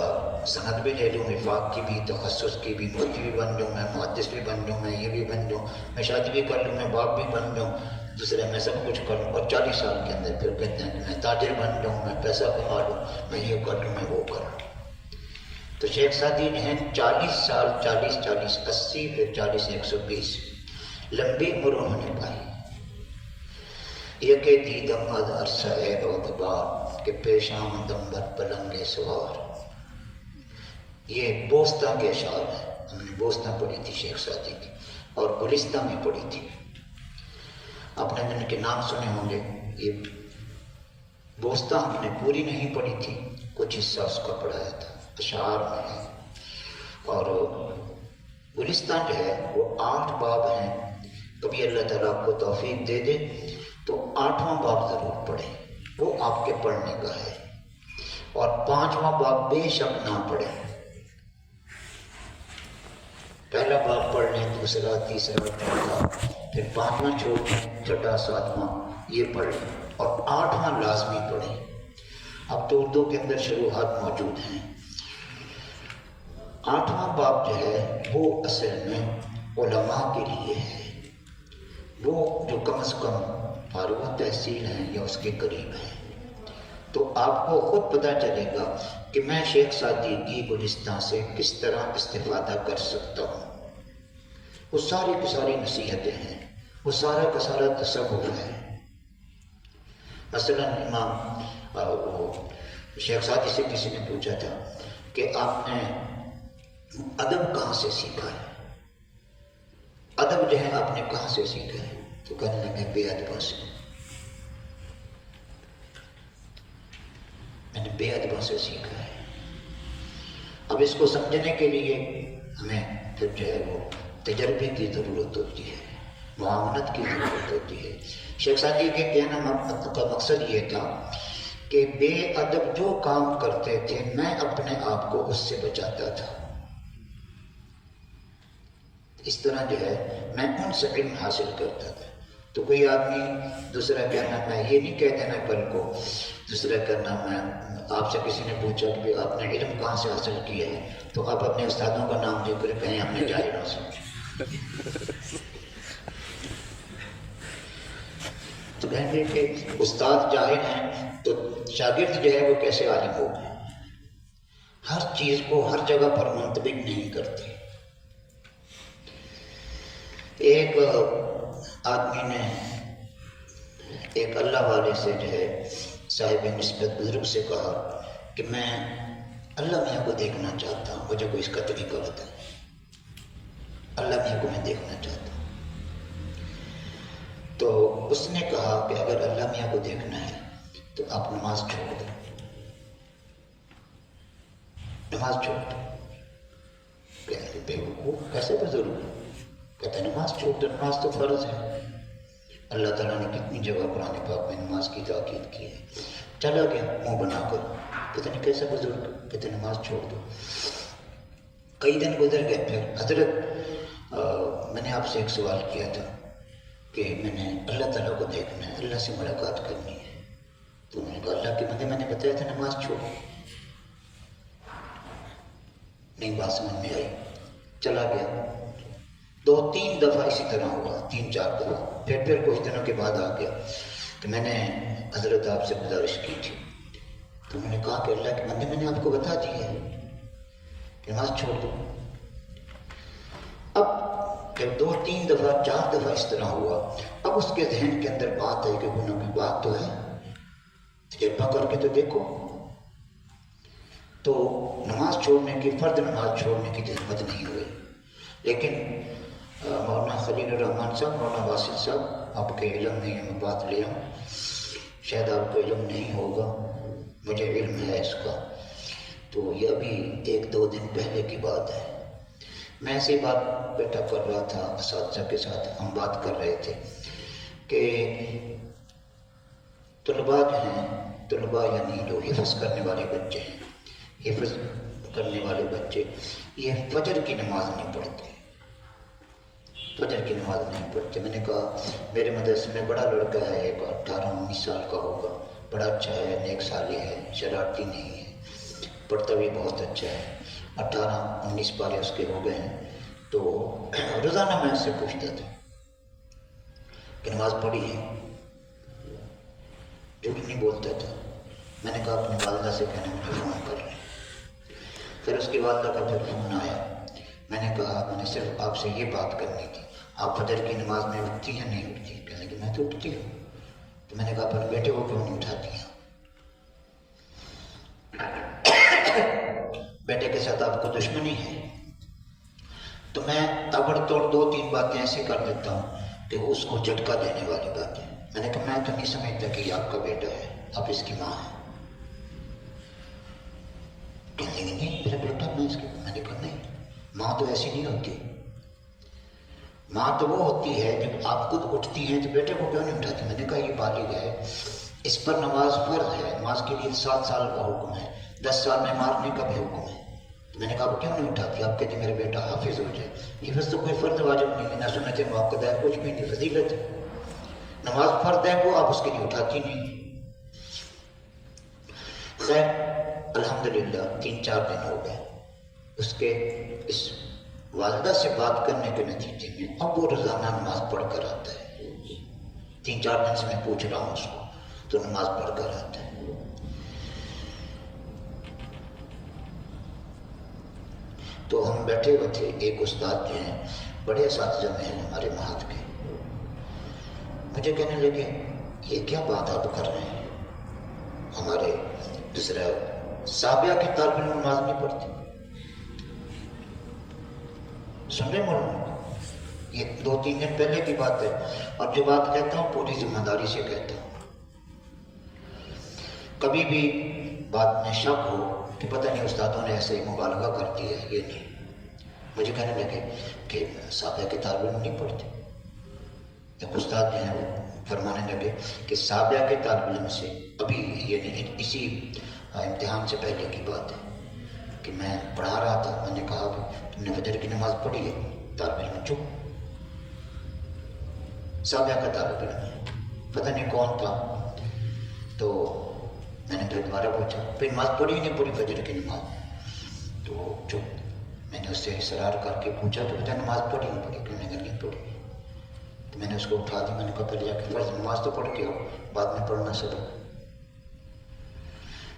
سند بھی لے لوں، وفاق کی بھی، تخصص کی بھی، مفتی بھی بن جاؤں، میں محدث بھی بن جاؤں، میں یہ بھی بن جاؤں، میں شادی بھی کر لوں، میں باپ بھی بن جاؤں، دوسرے میں سب کچھ کروں، اور 40 سال کے اندر پھر کہتے ہیں کہ میں تاجر بن جاؤں، میں پیسہ کما لوں، میں یہ کر لوں، میں وہ کر لوں۔ تو شیخ سعدی نے 40 سال، 40 80، پھر 40 120 لمبی عمر انہوں نے پائی۔ یہ کہ دیدم از عرصہ اعتبار کہ پیش آمدم بر پلنگ سوار، یہ بوستہ کے اشعار ہیں۔ ہم نے بوستہ پڑھی تھی شیخ سعدی کی، اور گلستہ میں پڑھی تھی۔ آپ نے ان کے نام سنے ہوں گے۔ یہ بوستہ ہم نے پوری نہیں پڑھی تھی، کچھ حصہ اس کا پڑھایا تھا، اشعار میں ہے۔ اور گلستہ جو ہے وہ 8 باب ہیں، کبھی اللہ تعالیٰ آپ کو توفیق دے دے تو 8واں باب ضرور پڑھیں، وہ آپ کے پڑھنے کا ہے، اور 5واں باب بے شک نہ پڑھیں۔ پہلا باب پڑھ لیں، دوسرا، تیسرا، چوتھا، پھر 5واں چھوڑ دیں، 6واں 7واں یہ پڑھ لیں، اور 8واں لازمی پڑھیں۔ اب تو اردو کے اندر شروحات موجود ہیں۔ 8واں باب جو ہے وہ اصل میں علماء کے لیے ہے، وہ جو کم از کم فارغ التحصیل ہیں یا اس کے قریب ہیں۔ تو آپ کو خود پتہ چلے گا کہ میں شیخ سعدی کی گلستہ سے کس طرح استفادہ کر سکتا ہوں۔ وہ ساری کی ساری نصیحتیں ہیں، وہ سارا کا سارا تصور ہے۔ مثلا امام شیخ سعدی سے کسی نے پوچھا تھا کہ آپ نے ادب کہاں سے سیکھا ہے؟ ادب جو ہے آپ نے کہاں سے سیکھا ہے؟ تو کہنے لگے بے ادبوں سے، میں نے بے ادبوں سے سیکھا ہے۔ اب اس کو سمجھنے کے لیے ہمیں پھر جو ہے وہ تجربے کی ضرورت ہوتی ہے، معاونت کی ضرورت ہوتی ہے۔ شیخ سعدی کے کہنا کا مقصد یہ تھا کہ بے ادب جو کام کرتے تھے میں اپنے آپ کو اس سے بچاتا تھا، اس طرح جو ہے میں ان سے علم حاصل کرتا تھا۔ تو کوئی آدمی دوسرا کہنا، میں یہ نہیں کہہ دینا کل کو، دوسرا کرنا، میں آپ سے کسی نے پوچھا کہ آپ نے علم کہاں سے حاصل کیا ہے، تو آپ اپنے استادوں کا نام لے کر کہیں اپنے جاہلوں سے، تو کہیں گے کہ استاد جاہل ہیں تو شاگرد جو ہے وہ کیسے عالم ہو گئے۔ ہر چیز کو ہر جگہ پر منطبق نہیں کرتے۔ ایک آدمی نے ایک اللہ والے سے جو ہے صاحب نسبت بزرگ سے کہا کہ میں اللہ میاں کو دیکھنا چاہتا ہوں، مجھے کوئی اس کا طریقہ بتائیں، اللہ میاں کو میں دیکھنا چاہتا ہوں۔ تو اس نے کہا کہ اگر اللہ میاں کو دیکھنا ہے تو آپ نماز چھوڑ دو، نماز چھوڑ دو۔ کہتے بیوقوف کیسے بزرگ؟ کہتے نماز چھوڑ دو، نماز تو فرض ہے، اللہ تعالیٰ نے کتنی جگہ قرآن پاک میں نماز کی تاکید کی ہے۔ چلا گیا منہ بنا کر، پتہ نہیں کیسے بزرگ، کہتے نماز چھوڑ دو۔ کئی دن گزر گئے، پھر حضرت میں نے آپ سے ایک سوال کیا تھا کہ میں نے اللہ تعالیٰ کو دیکھنا ہے، اللہ سے ملاقات کرنی ہے، تو انہوں نے کہا اللہ کے بندے میں نے بتایا تھا نماز چھوڑ، نہیں بات سمجھ میں آئی، چلا گیا۔ 2-3 دفعہ اسی طرح ہوا، 3-4 دفعہ۔ پھر کچھ دنوں کے بعد آ گیا کہ میں نے حضرت آپ سے گزارش کی تھی، تو انہوں نے کہا کہ اللہ کے بندے میں نے آپ کو بتا دی ہے کہ نماز چھوڑ دو۔ اب جب 2-3 دفعہ 4 دفعہ اس طرح ہوا، اب اس کے ذہن کے اندر بات ہے کہ گناہ کی بات تو ہے، تجربہ کر کے تو دیکھو۔ تو نماز چھوڑنے کی، فرض نماز چھوڑنے کی ہمت نہیں ہوئی۔ لیکن مولانا خلیل الرحمان صاحب، مولانا واصل صاحب، آپ کے علم میں میں بات لے آؤں، شاید آپ کو علم نہیں ہوگا، مجھے علم ہے اس کا۔ تو یہ ابھی 1-2 دن پہلے کی بات ہے، میں ایسی بات بیٹھا کر رہا تھا اساتذہ کے ساتھ، ہم بات کر رہے تھے کہ طلباء جو ہیں، طلباء یعنی جو حفظ کرنے والے بچے ہیں، حفظ کرنے والے بچے یہ فجر کی نماز نہیں پڑھتے، فجر کی نماز نہیں پڑھتے۔ میں نے کہا میرے مدرسے میں بڑا لڑکا ہے، ایک 18-19 سال کا ہوگا، بڑا اچھا ہے، نیک صالح ہے، شرارتی نہیں ہے، پڑھتا بھی بہت اچھا ہے، 18-19 پارے اس کے ہو گئے ہیں۔ تو روزانہ میں اس سے پوچھتا تھا کہ نماز پڑھی ہے، جھوٹ نہیں بولتا تھا۔ میں نے کہا اپنی والدہ سے کہنا مجھے فون کر لیں۔ پھر اس کی والدہ کا پھر فون آیا، میں نے کہا میں نے صرف آپ سے یہ بات کرنی تھی، آپ فجر کی نماز میں اٹھتی ہیں نہیں اٹھتی؟ کہنے کہ میں تو اٹھتی ہوں۔ تو میں نے کہا پھر بیٹے کو کیوں نہیں اٹھاتی ہیں؟ بیٹے کے ساتھ آپ کو دشمنی ہے؟ تو میں تابڑ توڑ 2-3 باتیں ایسے کر دیتا ہوں کہ اس کو جھٹکا دینے والی باتیں۔ میں نے کہا میں تو نہیں سمجھتا کہ یہ آپ کا بیٹا ہے، آپ اس کی ماں ہیں۔ کہنے لگے نہیں میرا بیٹا، میں اس کی، میں نے کہا نہیں، ماں تو ایسی نہیں ہوتی، ماں تو وہ ہوتی ہے جب آپ خود اٹھتی ہیں تو بیٹے کو کیوں نہیں اٹھاتی؟ میں نے کہا یہ بالغ ہے، اس پر نماز فرض ہے، نماز کے لیے 7 سال کا حکم ہے، 10 سال میں مارنے کا بھی حکم ہے۔ میں نے کہا آپ کیوں نہیں اٹھاتی؟ آپ کہتے میرا بیٹا حافظ ہو جائے۔ حفظ تو کوئی فرض واجب نہیں ہے، نہ سنت موقع ہے، کچھ بھی نہیں، فضیلت ہے۔ نماز فرض ہے وہ آپ اس کے لیے اٹھاتی نہیں۔ خیر الحمدللہ 3-4 دن ہو گئے، اس کے اس والدہ سے بات کرنے کے نتیجے میں اب وہ روزانہ نماز پڑھ کر آتا ہے۔ 3-4 دن سے میں پوچھ رہا ہوں اس کو، تو نماز پڑھ کر آتا ہے۔ تو ہم بیٹھے ہوئے تھے، ایک استاد جو ہیں بڑے اساتذہ میں ہیں ہمارے مہد کے، مجھے کہنے لگے یہ کیا بات آپ کر رہے ہیں، ہمارے دوسرا صحابیہ کی طالب علم نماز نہیں پڑھتی۔ سن رہے مولانا، یہ 2-3 دن پہلے کی بات ہے، اور جو بات کہتا ہوں پوری ذمہ داری سے کہتا ہوں۔ کبھی بھی بات میں شک ہو کہ پتہ نہیں استادوں نے ایسے مبالغہ کر دی ہے، یہ نہیں۔ مجھے کہنے لگے کہ صحابہ کے طالب علم نہیں پڑھتے۔ ایک استاد جو ہیں وہ فرمانے لگے کہ صحابہ کے طالب علم سے ابھی یہ اسی امتحان سے پہلے کی بات ہے کہ میں پڑھا رہا تھا، میں نے کہا کہ تم نے فجر کی نماز پڑھی ہے؟ طالب علم چپ، صحابہ کا طالب علم ہے، پتہ نہیں کون تھا۔ تو میں نے پھر دوبارہ پوچھا، پھر نماز پڑھی نہیں پڑھی فجر کی نماز؟ تو چپ۔ میں نے اس سے اصرار کر کے پوچھا تو بیٹا نماز پڑھی نہیں پڑھی؟ کہ میں نے نہیں پڑھی۔ تو میں نے اس کو اٹھا دی، میں نے کہا پہلے جا کے فرض نماز تو پڑھ کے آؤ، بعد میں پڑھنا سبق۔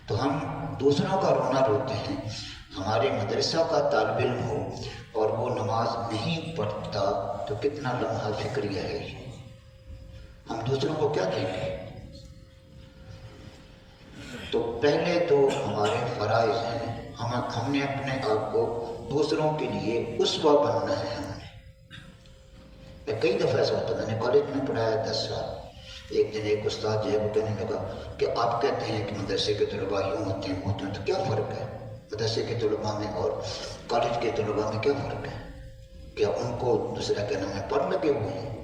تو ہم دوسروں کا رونا روتے ہیں، ہمارے مدرسہ کا طالب علم ہو اور وہ نماز نہیں پڑھتا تو کتنا لمحہ فکریہ ہے یہ، ہم دوسروں کو کیا کہیں گے؟ تو پہلے تو ہمارے فرائض ہیں، ہم نے اپنے آپ کو دوسروں کے لیے اسوہ بننا ہے۔ میں کئی دفعہ ایسا ہوتا، میں نے کالج میں پڑھایا 10 سال، ایک دن ایک استاد جو ہے وہ کہنے لگا کہ آپ کہتے ہیں کہ مدرسے کے طلباء یوں ہوتے ہیں ہوتے ہیں، تو کیا فرق ہے مدرسے کے طلباء میں اور کالج کے طلباء میں؟ کیا فرق ہے؟ کیا ان کو دوسرا کیا نام ہے پڑھ لگے ہوئے ہیں؟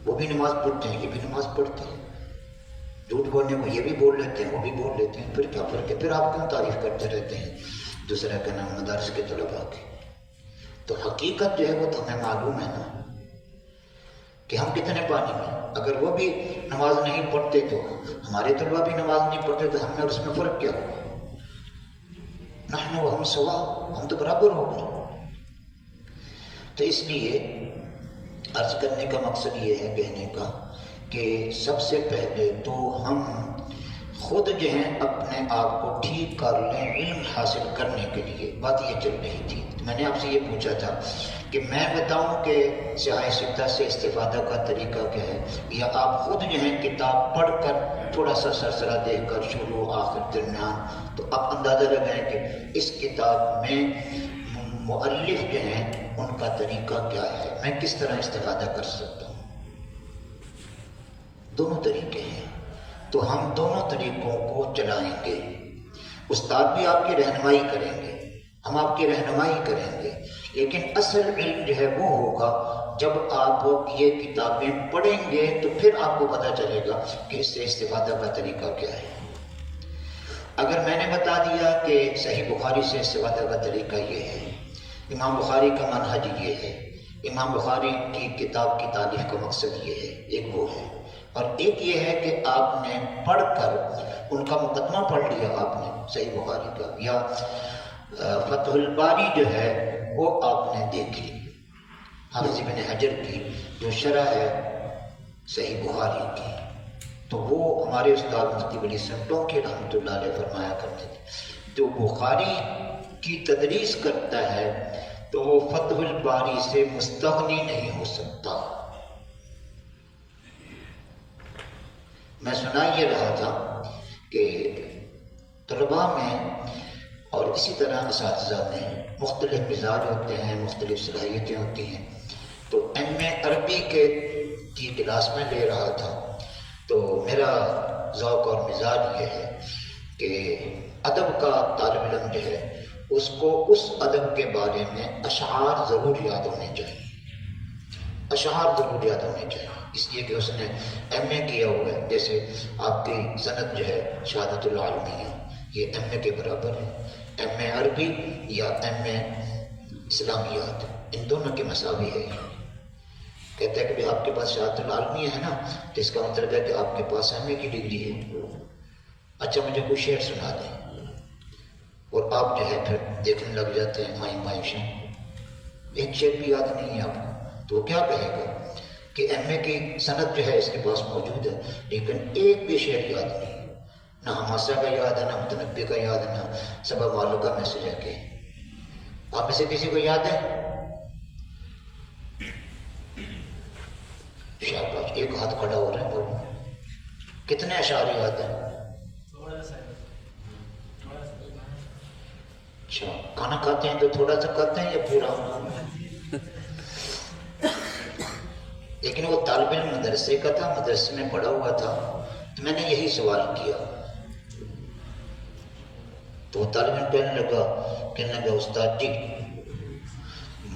وہ بھی نماز پڑھتے ہیں، یہ بھی نماز پڑھتے ہیں، جھوٹ بولنے کو یہ بھی بول لیتے ہیں، وہ بھی بول لیتے ہیں، پھر کیا فرق ہے؟ پھر آپ کیوں تعریف کرتے رہتے ہیں دوسرا کا نام مدارس کے طلباء کی؟ تو حقیقت جو ہے وہ تو ہمیں معلوم ہے نا کہ ہم کتنے پانی میں، اگر وہ بھی نماز نہیں پڑھتے تو ہمارے طلباء بھی نماز نہیں پڑھتے تو ہم نے اس میں فرق کیا ہوگا؟ نحن و ہم سوا، ہم تو برابر ہو گئے۔ تو اس لیے عرض کرنے کا مقصد یہ ہے کہنے کا کہ سب سے پہلے تو ہم خود جو ہیں اپنے آپ کو ٹھیک کر لیں علم حاصل کرنے کے لیے. بات یہ چل رہی تھی. میں نے آپ سے یہ پوچھا تھا کہ میں بتاؤں کہ سیاہ ستہ سے استفادہ کا طریقہ کیا ہے، یا آپ خود جو ہیں کتاب پڑھ کر تھوڑا سا سرسرہ دیکھ کر شروع آخر درمیان تو آپ اندازہ لگائیں کہ اس کتاب میں مؤلف جو ہیں ان کا طریقہ کیا ہے، میں کس طرح استفادہ کر سکتا ہوں. دونوں طریقے ہیں، تو ہم دونوں طریقوں کو چلائیں گے. استاد بھی آپ کی رہنمائی کریں گے، ہم آپ کی رہنمائی کریں گے، لیکن اصل علم جو ہے وہ ہوگا جب آپ یہ کتابیں پڑھیں گے تو پھر آپ کو پتہ چلے گا کہ اس سے استفادہ کا طریقہ کیا ہے. اگر میں نے بتا دیا کہ صحیح بخاری سے استفادہ کا طریقہ یہ ہے، امام بخاری کا منہج یہ ہے، امام بخاری کی کتاب کی تالیف کا مقصد یہ ہے، ایک وہ ہے. اور ایک یہ ہے کہ آپ نے پڑھ کر ان کا مقدمہ پڑھ لیا آپ نے صحیح بخاری کا، یا فتح الباری جو ہے وہ آپ نے دیکھی حافظ ابن حجر کی جو شرح ہے صحیح بخاری کی. تو وہ ہمارے استاد مفتی ولی سنٹوں کے رحمۃ اللہ علیہ فرمایا کرتے تھے، جو بخاری کی تدریس کرتا ہے تو وہ فتح الباری سے مستغنی نہیں ہو سکتا. میں سنا یہ رہا تھا کہ طلباء میں اور اسی طرح اساتذہ میں مختلف مزاج ہوتے ہیں، مختلف صلاحیتیں ہوتی ہیں. تو ایم اے عربی کی کلاس میں لے رہا تھا، تو میرا ذوق اور مزاج یہ ہے کہ ادب کا طالب علم جو ہے اس کو اس ادب کے بارے میں اشعار ضرور یاد ہونے چاہیے، اشعار ضرور یاد ہونے چاہیے، اس لیے کہ اس نے ایم اے کیا ہوا ہے. جیسے آپ کی سند جو ہے شہادت العالمیہ، یہ ایم اے کے برابر ہے. ایم اے عربی یا ایم اے اسلامیات، ان دونوں کے مساوی ہے. کہتا ہے کہ آپ کے پاس شہادت العالمیہ ہے نا، تو اس کا مطلب ہے کہ آپ کے پاس ایم اے کی ڈگری ہے. اچھا مجھے کوئی شعر سنا دیں، اور آپ جو ہے پھر دیکھنے لگ جاتے ہیں مائیں معیشیں، ایک شعر بھی یاد نہیں ہے آپ کو، تو وہ کیا کہے گا کہ ایم اے کی سند جو ہے اس کے پاس موجود ہے لیکن ایک بھی شعر یاد نہیں، نہ حماسہ کا یاد ہے، نہ متنبی کا یاد ہے، نہ سبا والوں کا میسج ہے. کہ آپ میں سے کسی کو یاد ہے؟ شاباش، ایک ہاتھ کھڑا ہو رہا ہے. بولو کتنے اشعار یاد ہیں؟ اچھا، کھانا کھاتے ہیں تو تھوڑا سا کھاتے ہیں یا پورا؟ لیکن وہ طالب علم مدرسے کا تھا، مدرسے میں پڑھا ہوا تھا، تو میں نے یہی سوال کیا. تو وہ طالب علم کہنے لگا استاد جی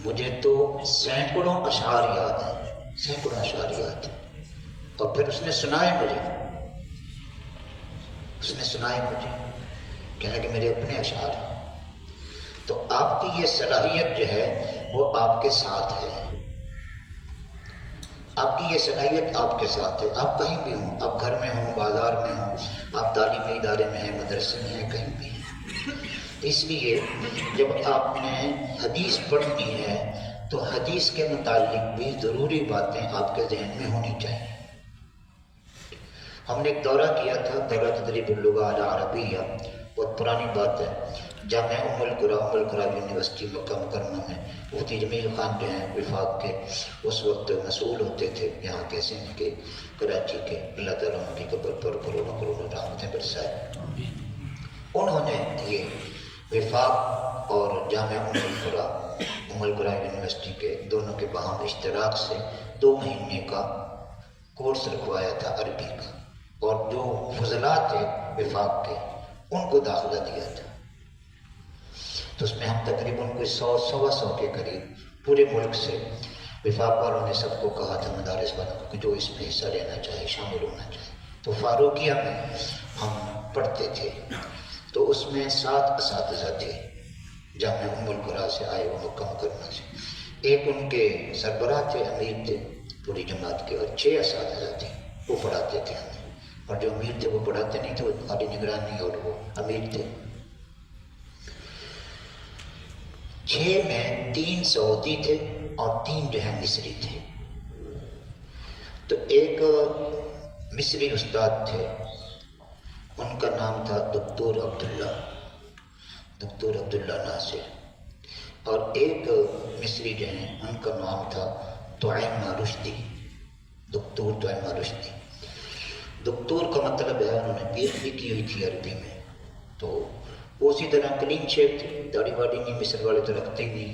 مجھے تو سینکڑوں اشعار یاد ہیں، سینکڑوں اشعار یاد ہیں. اور پھر اس نے سنائے مجھے، کہنے کہ میرے اپنے اشعار ہیں. تو آپ کی یہ صلاحیت جو ہے وہ آپ کے ساتھ ہے، آپ کی یہ صلاحیت آپ کے ساتھ ہے. آپ کہیں بھی ہوں، آپ گھر میں ہوں، بازار میں ہوں، آپ تعلیمی ادارے میں ہیں، مدرسے میں ہیں، کہیں بھی ہیں. اس لیے جب آپ نے حدیث پڑھنی ہے تو حدیث کے متعلق بھی ضروری باتیں آپ کے ذہن میں ہونی چاہیے. ہم نے ایک دورہ کیا تھا، دورہ تدریب اللغہ العربیہ، بہت پرانی بات ہے، جامعہ ام القریٰ یونیورسٹی مکہ مکرمہ میں. مفتی جمیل خان جو ہیں وفاق کے اس وقت مسئول ہوتے تھے یہاں کے سندھ کے، کراچی کے، اللہ تعالیٰ ان کی قبر پر کروڑوں کروڑوں رحمتیں برسائے. انہوں نے یہ وفاق اور جامعہ ام القریٰ یونیورسٹی کے دونوں کے باہم اشتراک سے 2 مہینے کا کورس رکھوایا تھا عربی کا، اور جو فضلاء تھے وفاق کے ان کو داخلہ دیا تھا. تو اس میں ہم تقریباً کوئی 100-125 کے قریب پورے ملک سے وفاق والوں نے سب کو کہا تھا، مدارس والوں کو، جو اس میں حصہ لینا چاہے شامل ہونا چاہے. تو فاروقیہ میں ہم پڑھتے تھے، تو اس میں 7 اساتذہ تھے جامعہ ام القریٰ سے آئے وہ مکہ مکرمہ سے. ایک ان کے سربراہ تھے، امیر تھے پوری جماعت کے، اور 6 اساتذہ تھے وہ پڑھاتے تھے ہمیں. اور جو امیر تھے وہ پڑھاتے نہیں تھے، وہ خالی نگرانی، اور وہ امیر تھے. 6 میں 3 سعودی تھے اور 3 جو ہے مصری تھے. تو ایک مصری استاد تھے، ان کا نام تھا دکتور عبداللہ ناصر، اور ایک مصری جو ہیں ان کا نام تھا طعیمہ رشدی، دکتور طعیمہ رشدی. دکتور کا مطلب ہے انہوں نے PhD کی ہوئی تھی عربی میں. تو وہ اسی طرح کلین شیپ تھے، داڑھی واڑی نہیں، مصر والے تو رکھتے ہی نہیں.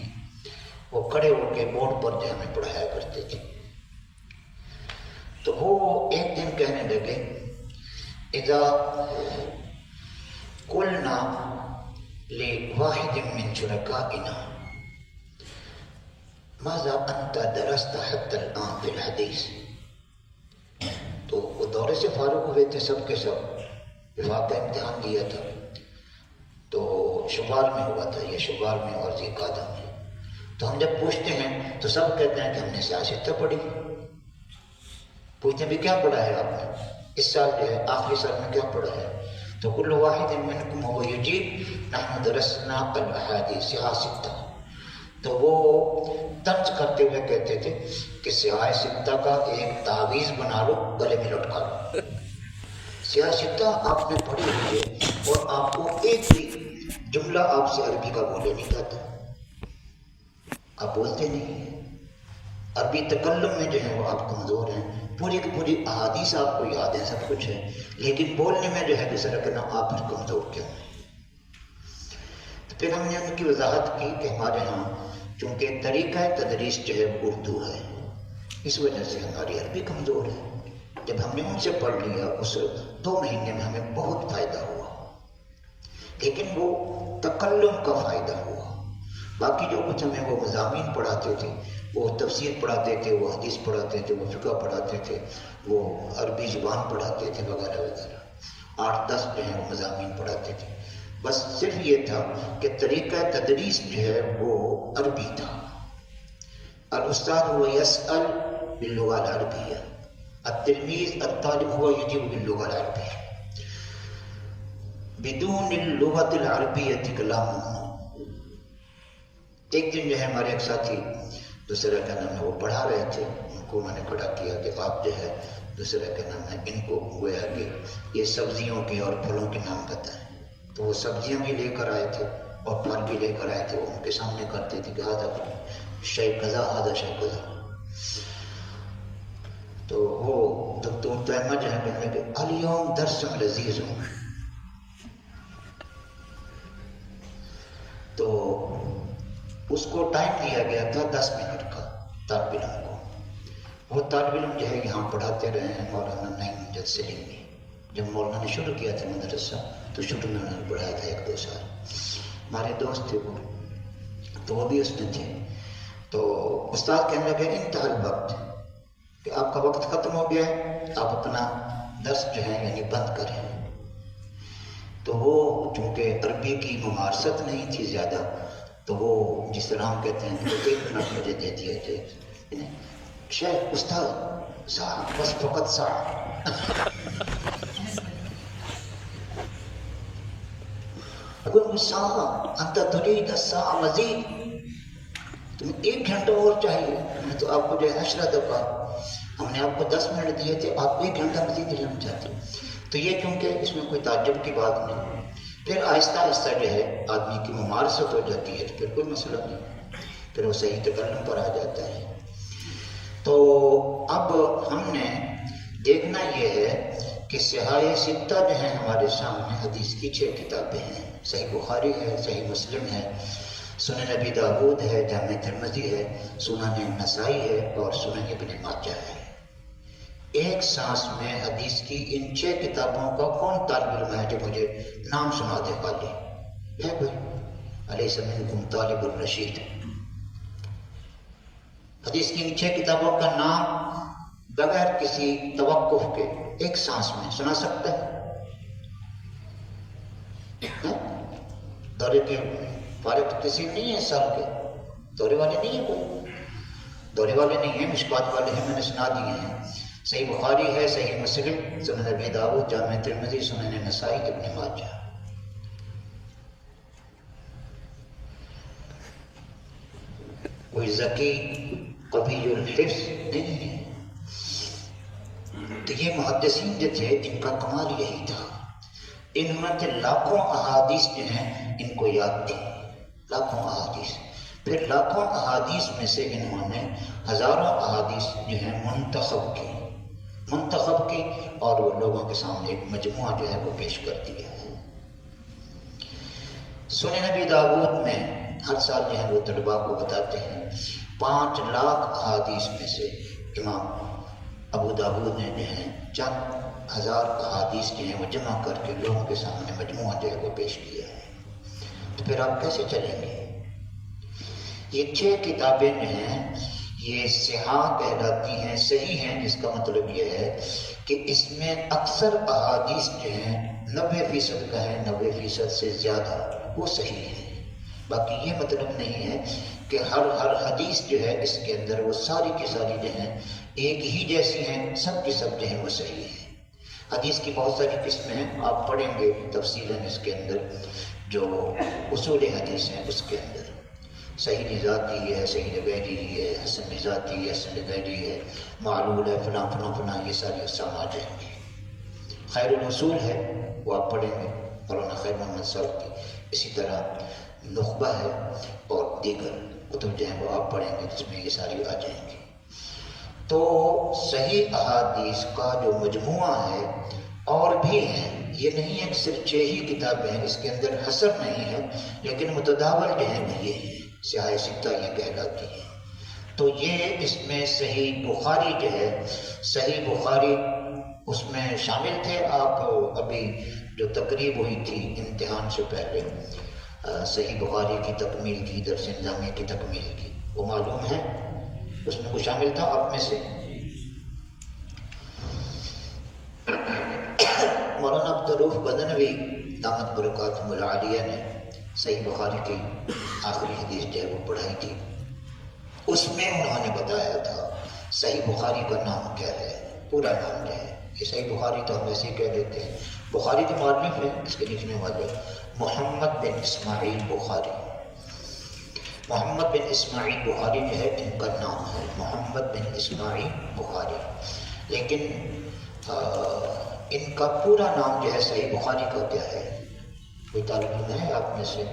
وہ کھڑے ہو کے بورڈ پر جو ہمیں پڑھایا کرتے تھے. تو وہ ایک دن کہنے لگے اذا قلنا لواحد من شركائنا ماذا انت درست حتى الان في الحديث. تو وہ دورے سے فارغ ہوئے تھے سب کے سب، وفاق کا امتحان دیا تھا. تو شمال میں ہوا تھا، یہ شمال میں اور ذی قعدہ میں. تو ہم جب پوچھتے ہیں تو سب کہتے ہیں کہ ہم نے سیاست پڑھی. پوچھتے ہیں بھی کیا پڑھا ہے آپ نے اس سال جو ہے آخری سال میں کیا پڑھا ہے؟ تو کل واحد منکم هو یجیب نحن درسنا الاحادیث ستہ. تو وہ طنز کرتے ہوئے کہتے تھے کہ سیاہ ستہ کا ایک تعویذ بنا لو، گلے میں لٹکا لو. سیاہ ستہ آپ نے پڑھی ہوئی ہے اور آپ کو ایک بھی جملہ آپ سے عربی کا بولے نہیں جاتا، آپ بولتے نہیں ہیں. عربی تکلم میں جو ہے وہ آپ کمزور ہیں. پوری کی پوری احادیث آپ کو یاد ہے، سب کچھ ہے، لیکن بولنے میں جو ہے کس طرح کرنا آپ پھر کمزور کیا ہیں. تو پھر ہم نے ان کی وضاحت کی کہ ہمارے ہاں چونکہ طریقہ تدریس جو ہے وہ اردو ہے، اس وجہ سے ہماری عربی کمزور ہے. جب ہم نے ان سے پڑھ لیا اس 2 مہینے میں ہمیں بہت فائدہ ہوا، لیکن وہ تکلم کا فائدہ ہوا. باقی جو کچھ ہمیں وہ مضامین پڑھاتے تھے، وہ تفسیر پڑھاتے تھے، وہ حدیث پڑھاتے تھے، وہ فقہ پڑھاتے تھے، وہ عربی زبان پڑھاتے تھے وغیرہ وغیرہ، 8-10 جو ہیں وہ مضامین پڑھاتے تھے. بس صرف یہ تھا کہ طریقہ تدریس جو ہے وہ عربی تھا. الاستاذ هو يسأل باللغة العربية، التلميذ الطالب هو يجيب باللغة العربية. بدون اللغة العربية كلام ممنوع. ایک دن جو ہے ہمارے ایک ساتھی دوسرا کا نام ہے وہ پڑھا رہے تھے، ان کو میں نے کھڑا کیا کہ آپ جو ہے دوسرا کا نام ہے ان کو گویا کہ یہ سبزیوں کے اور پھلوں کے نام بتائیں. تو وہ سبزیاں بھی لے کر آئے تھے اور پھل بھی لے کر آئے تھے، وہ ان کے سامنے کرتے تھے کہ ہذا شے کذا ہذا شے کذا. تو وہ دکتور طعیمہ جو ہے کہنے کہ الیوم درس لذیذ ہوں. تو اس کو ٹائم دیا گیا تھا 10 منٹ کا طالب علم کو. وہ طالب علم جو ہے یہاں پڑھاتے رہے ہیں مولانا نعیم امجد سلیم میں. جب مولانا نے شروع کیا تھا مدرسہ تو شروع میں انہوں نے پڑھایا تھا 1-2 سال. ہمارے دوست تھے وہ، تو وہ بھی اس میں تھے. تو استاد کہنے لگے انتہا الوقت، کہ آپ کا وقت ختم ہو گیا ہے، آپ اپنا درس جو ہے یعنی بند کریں. تو وہ چونکہ عربی کی ممارست نہیں تھی زیادہ، تو وہ جس طرح ہم کہتے ہیں کہ 1 منٹ مجھے دے دیا جائے، شیخ استاد صاحب بس فقط صاحب. اگر صاحب انت تريد الساعة مزید، تمہیں 1 گھنٹہ اور چاہیے. ہم نے تو آپ کو جو ہے 10 دفعہ، ہم نے آپ کو 10 منٹ دیے تھے، آپ 1 گھنٹہ مزید لینا چاہتے. تو یہ کیونکہ اس میں کوئی تعجب کی بات نہیں. پھر آہستہ آہستہ جو ہے آدمی کی ممارست ہو جاتی ہے تو پھر کوئی مسئلہ نہیں، پھر وہ صحیح تکلم پر آ جاتا ہے. تو اب ہم نے دیکھنا یہ ہے کہ صحاح ستہ جو ہیں ہمارے سامنے حدیث کی 6 کتابیں ہیں. صحیح بخاری ہے، صحیح مسلم ہے، سنن ابی داؤد ہے، جامع ترمذی ہے، سنن نسائی ہے اور سنن ابن ماجہ ہے. ایک سانس میں حدیث کی ان 6 کتابوں کا کون طالب علم ہے جو مجھے نام سنا دے خالی ہے کوئی؟ الیس منکم طالب الرشید. حدیث کی ان 6 کتابوں کا نام بغیر کسی توقف کے ایک سانس میں سنا سکتا ہے؟ دورے کے فارغ کسی نہیں ہے، سال کے دورے والے نہیں ہیں، کوئی دورے والے نہیں ہیں، مشکات والے ہیں، میں نے سنا دیے ہیں. صحیح بخاری ہے، صحیح مسلم، سنن ابی داؤد، جامع ترمذی، سنن نسائی، ابن ماجہ. کوئی ذکی قوی الحفظ نہیں ہے۔ تو یہ محدثین جو تھے ان کا کمال یہی تھا، انہوں نے لاکھوں احادیث جو ہیں ان کو یاد تھی، لاکھوں احادیث، پھر لاکھوں احادیث میں سے انہوں نے ہزاروں احادیث جو ہیں منتخب کی اور وہ لوگوں کے سامنے ایک مجموعہ جو ہے وہ پیش کر دیا ہے۔ سنن نبی داؤد میں ہر سال جو ہے وہ طلباء کو بتاتے ہیں 5 لاکھ احادیث میں سے امام ابو داؤد نے جو ہے چند ہزار احادیث جو ہیں وہ جمع کر کے لوگوں کے سامنے مجموعہ جو ہے وہ پیش کیا ہے۔ تو پھر آپ کیسے چلیں گے؟ یہ 6 کتابیں جو ہیں یہ صحاح کہلاتی ہیں، صحیح ہیں، جس کا مطلب یہ ہے کہ اس میں اکثر احادیث جو ہیں 90% کا ہے، 90% سے زیادہ وہ صحیح ہے۔ باقی یہ مطلب نہیں ہے کہ ہر حدیث جو ہے اس کے اندر وہ ساری کی ساری جو ہیں ایک ہی جیسی ہیں، سب کی سب جو ہیں وہ صحیح ہیں۔ حدیث کی بہت ساری قسمیں ہیں، آپ پڑھیں گے تفصیلاً اس کے اندر جو اصول حدیث ہیں اس کے اندر صحیح ذاتی ہے، صحیح غیری ہے، حسن ذاتی ہے، حسن غیری ہے، معلول ہے، فلاں فلاں فلاں، یہ ساری اقسام آ جائیں گی۔ خیر الاصول ہے وہ آپ پڑھیں گے مولانا خیر محمد صاحب کی، اسی طرح نخبہ ہے اور دیگر کتب جو ہیں وہ آپ پڑھیں گے جس میں یہ ساری آ جائیں گی۔ تو صحیح احادیث کا جو مجموعہ ہے اور بھی ہیں، یہ نہیں ہے کہ صرف 6 ہی کتابیں ہیں، اس کے اندر حسر نہیں ہے، لیکن متداول جو ہیں یہ ہیں، سیاہ ستہ یہ کہلاتی ہے۔ تو یہ اس میں صحیح بخاری جو ہے، صحیح بخاری اس میں شامل تھے۔ آپ ابھی جو تقریب ہوئی تھی امتحان سے پہلے صحیح بخاری کی تکمیل کی، درس نظامیہ کی تکمیل کی، وہ معلوم ہے اس میں کوئی شامل تھا آپ میں سے؟ مولانا عبدالرؤف بدنوی دامت برکاتہم العالیہ نے صحیح بخاری کی آخری حدیث جو ہے وہ پڑھائی تھی، اس میں انہوں نے بتایا تھا صحیح بخاری کا نام کیا ہے، پورا نام جو ہے۔ یہ صحیح بخاری تو ہم ایسے ہی کہہ دیتے ہیں، بخاری کے مؤلف ہیں، اس کے لکھنے والے محمد بن اسماعیل بخاری۔ محمد بن اسماعیل بخاری جو ہے ان کا نام ہے، محمد بن اسماعیل بخاری، لیکن ان کا پورا نام جو ہے صحیح بخاری کا کیا ہے؟ کوئی طالب علم ہے آپ میں سے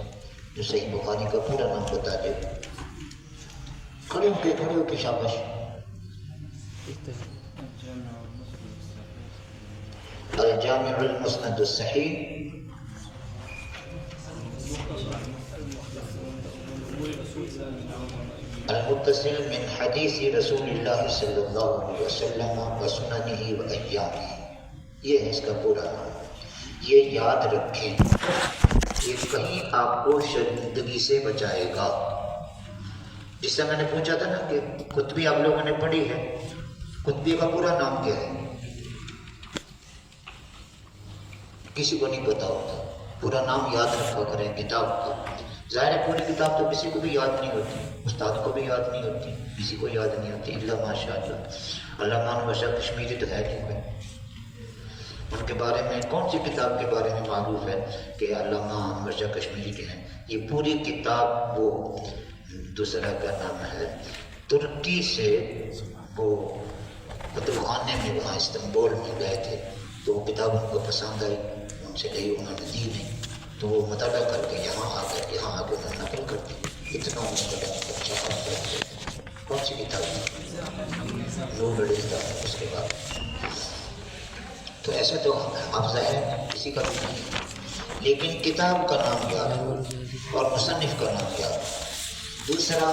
جو صحیح بخاری کا پورا نام بتا دے؟ کھڑے ہو کے شاباش۔ الجامع المسند الصحیح، المتصل من حدیث رسول اللہ صلی اللہ علیہ وسلم و سننہ و ایامہ، یہ ہے اس کا پورا نام۔ یہ یاد رکھیں، یہ کہیں آپ کو شرمندگی سے بچائے گا۔ جس سے میں نے پوچھا تھا نا کہ قطبی آپ لوگوں نے پڑھی ہے، قطبی کا پورا نام کیا ہے؟ کسی کو نہیں پتا ہوتا، پورا نام یاد رکھا کریں کتاب کا۔ ظاہر ہے پوری کتاب تو کسی کو بھی یاد نہیں ہوتی، استاد کو بھی یاد نہیں ہوتی، کسی کو یاد نہیں ہوتی، اللہ ماشاء اللہ۔ علامہ انور شاہ کشمیری تو ہے نہیں کوئی، ان کے بارے میں کون سی کتاب کے بارے میں معروف ہے کہ علامہ انور شاہ کشمیری کے ہیں؟ یہ پوری کتاب وہ دوسرا کا نام ہے، ترکی سے وہ کتب خانے میں وہاں استنبول میں گئے تھے، تو وہ کتاب ان کو پسند آئی، ان سے لئی، انہوں نے دی نہیں، تو وہ مطالعہ کر کے یہاں آ کے انہوں نے نقل کر دی۔ اتنا ان کا اچھا کام کرتے ہیں۔ کون سی کتاب ہے؟ نور الاسلام۔ اس کے بعد تو ایسے تو حافظہ ہے کسی کا بھی نہیں، لیکن کتاب کا نام کیا ہے اور مصنف کا نام کیا ہے؟ دوسرا،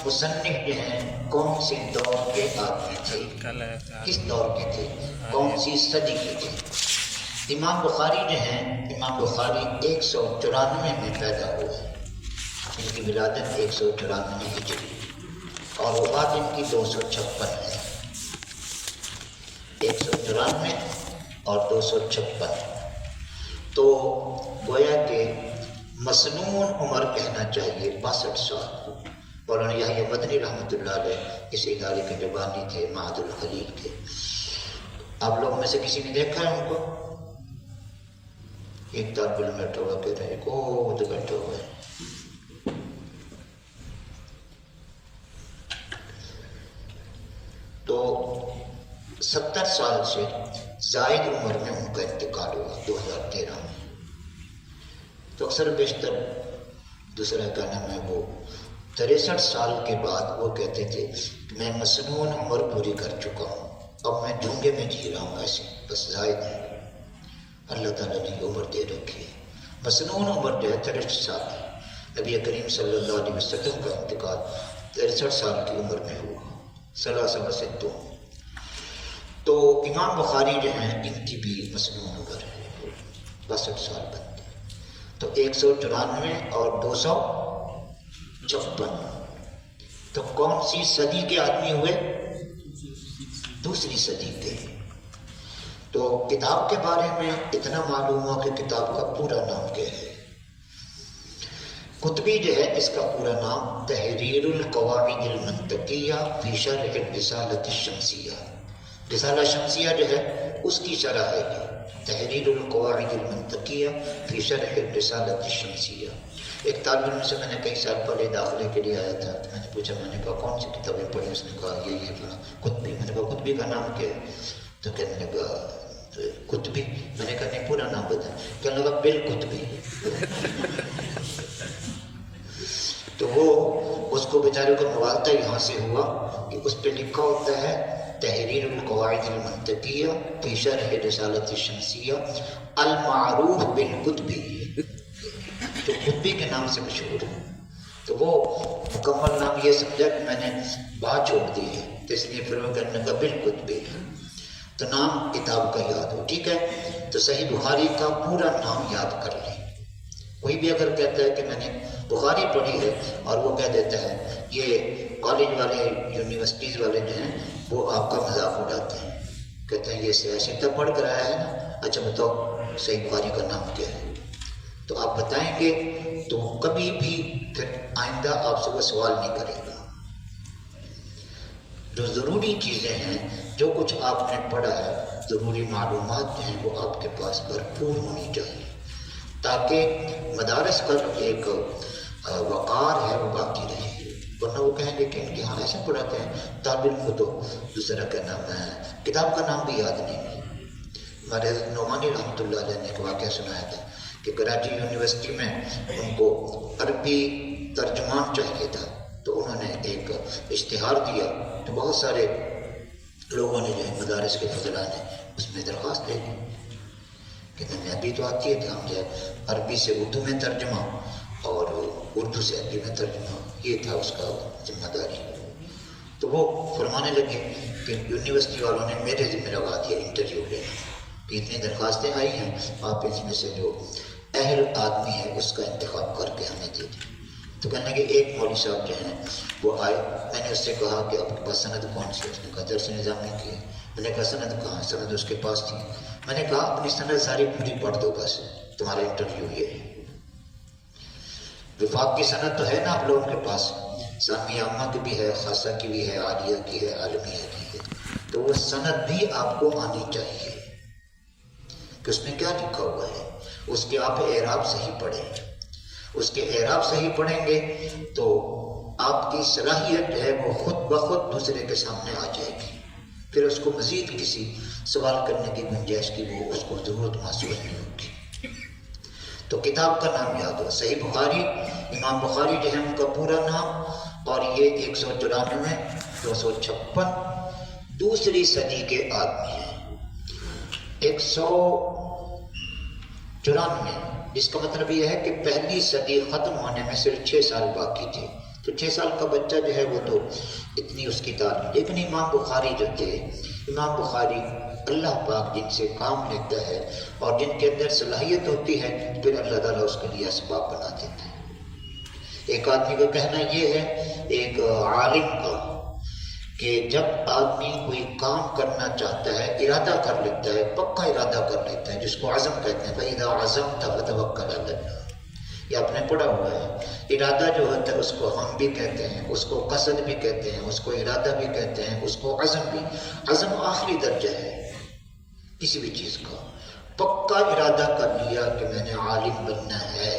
مصنف جو ہیں کون سی دور کے آدمی تھے، کس دور کے تھے، کون سی صدی کے تھے؟ امام بخاری جو ہیں، امام بخاری 194 میں پیدا ہوئے، ان کی ولادت 194 ہجری اور وفات ان کی 256 ہے۔ 194 اور 256، تو گویا کہ مسنون عمر کہنا چاہیے 62 سال۔ مولانا یحییٰ مدنی رحمۃ اللہ علیہ اس ادارے کے جو بانی تھے، معہد الخلیل کے۔ آپ لوگ میں سے کسی نے دیکھا ہے ان کو؟ ایک طالب علم بیٹھا ہوا کہہ رہے ہیں، بیٹھے ہوئے سے زائد عمر میں ان کا انتقال ہوا 2013 میں. تو اکثر بیشتر دوسرا کا نام ہے وہ 63 سال کے بعد وہ کہتے تھے کہ میں مسنون عمر پوری کر چکا ہوں، اب میں ڈھونگے میں جی رہا ہوں، ایسے بس زائد ہے. اللہ تعالیٰ نے یہ عمر دے رکھی ہے. مسنون عمر جو ہے 63 سال ہے. نبی کریم صلی اللہ علیہ وسلم کا انتقال 63 سال کی عمر میں ہوا. سلاسل سے تو امام بخاری جو ہیں ان کی بھی مسنون عمر ہے 62 سال بنتے. تو 194 اور 256. تو کون سی صدی کے آدمی ہوئے؟ دوسری صدی کے. تو کتاب کے بارے میں اتنا معلوم ہوا کہ کتاب کا پورا نام کیا ہے. قطبی جو ہے اس کا پورا نام تحریر القواعد المنطقیہ فی شرح الرسالۃ الشمسیہ. رسالہ شمسیہ جو ہے اس کی شرح ہے یہ تحریر القواعد المنطقیہ فی شرح الرسالۃ الشمسیہ. ایک طالب علم سے میں نے کئی سال پہلے داخلے کے لیے آیا تھا. میں نے پوچھا، میں نے کہا کون سی کتابیں پڑھی؟ اس نے کہا یہ قطبی. میں نے کہا قطبی کا نام کیا ہے؟ تو کہنے لگا قطبی. میں نے کہا نہیں پورا نام بتا. کہنے لگا بالقطبی. تو وہ اس کو بیچارے کو موالتہ یہاں سے ہوا کہ اس پہ لکھا ہوتا ہے تحریر القواعد المنطقیہ فی شرح رسالۃ الشمسیہ المعروف بالقطبی، تو قطبی کے نام سے مشہور ہے. تو وہ مکمل نام یہ سمجھا کہ میں نے بات چھوڑ دی ہے، تو اس لیے پھر وہ کرنے کا بالقطبی. تو نام کتاب کا یاد ہو، ٹھیک ہے. تو صحیح بخاری کا پورا نام یاد کر لیں. کوئی بھی اگر کہتا ہے کہ میں نے بخاری پڑھی ہے اور وہ کہہ دیتا ہے، یہ کالج والے یونیورسٹیز والے جو ہیں وہ آپ کا مذاق اڑاتے ہیں. کہتے ہیں یہ سیاستہ پڑھ کر آیا ہے نا، اچھا بتاؤ صحیح بخاری کا نام کیا ہے. تو آپ بتائیں گے تو کبھی بھی پھر آئندہ آپ سے وہ سوال نہیں کرے گا. جو ضروری چیزیں ہیں، جو کچھ آپ نے پڑھا ہے، ضروری معلومات جو ہیں وہ آپ کے پاس بھرپور ہونی چاہیے تاکہ مدارس کا جو ایک وقار ہے وہ باقی رہے. ورنہ وہ کہیں گے کہ ان کے یہاں ایسے پڑھاتے ہیں، طالب علم کو تو دوسرا کا نام ہے، کتاب کا نام بھی یاد نہیں. ہمارے نعمانی رحمۃ اللہ علیہ نے ایک واقعہ سنایا تھا کہ کراچی یونیورسٹی میں ان کو عربی ترجمان چاہیے تھا. تو انہوں نے ایک اشتہار دیا تو بہت سارے لوگوں نے جو ہے مدارس کے فضلاء نے اس میں درخواست دے دی کہ ہمیں ابھی تو آتی ہے کہ ہم جو ہے عربی سے اردو میں ترجمہ اور اردو سے عربی میں ترجمہ، یہ تھا اس کا ذمہ داری. تو وہ فرمانے لگے کہ یونیورسٹی والوں نے میرے ذمہ لگا دیا انٹرویو لینا کہ اتنی درخواستیں آئی ہیں، آپ اس میں سے جو اہل آدمی ہے اس کا انتخاب کر کے ہمیں دے دیں. تو کہنے لگے ایک مولوی صاحب جو ہیں وہ آئے. میں نے اس سے کہا کہ آپ کے پاس سند کون سی؟ اس نے کہا درس نظامی کی ہے. میں نے کہا سند کہاں؟ سند اس کے پاس تھی. میں نے کہا اپنی سند ساری پوری پڑھ دو، بس تمہارا انٹرویو یہ ہے. وفاق کی سند تو ہے نا آپ لوگوں کے پاس، ثانویہ عامہ کی بھی ہے، خاصہ کی بھی ہے، عالیہ کی ہے، عالمیہ کی ہے. تو وہ سند بھی آپ کو آنی چاہیے کہ اس میں کیا لکھا ہوا ہے. اس کے آپ اعراب صحیح پڑھیں. اس کے اعراب صحیح پڑھیں گے تو آپ کی صلاحیت ہے وہ خود بخود دوسرے کے سامنے آ جائے گی. پھر اس کو مزید کسی سوال کرنے کی گنجائش کی وہ اس کو ضرورت محسوس نہیں ہوگی. تو کتاب کا نام یاد ہو. صحیح بخاری، امام بخاری جو ہے ان کا پورا نام، اور یہ 194 256 دوسری صدی کے آدمی ہیں. 194 اس کا مطلب یہ ہے کہ پہلی صدی ختم ہونے میں صرف 6 سال باقی تھے. تو 6 سال کا بچہ جو ہے وہ تو اتنی اس کی تعلیم. لیکن امام بخاری جو تھے، امام بخاری اللہ پاک جن سے کام لیتا ہے اور جن کے اندر صلاحیت ہوتی ہے پھر اللہ تعالیٰ اس کے لیے اسباب بنا دیتے ہیں. ایک آدمی کا کہنا یہ ہے ایک عالم کا کہ جب آدمی کوئی کام کرنا چاہتا ہے، ارادہ کر لیتا ہے، پکا ارادہ کر لیتا ہے، جس کو عزم کہتے ہیں، فَإِذَا عَزَمْتَ فَتَوَكَّلْ عَلَى اللَّهِ، یہ آپ نے پڑھا ہوا ہے. ارادہ جو ہوتا ہے اس کو ہم بھی کہتے ہیں، اس کو قصد بھی کہتے ہیں، اس کو ارادہ بھی کہتے ہیں، اس کو عزم بھی. عزم آخری درجہ ہے کسی بھی چیز کا. پکا ارادہ کر لیا کہ میں نے عالم بننا ہے،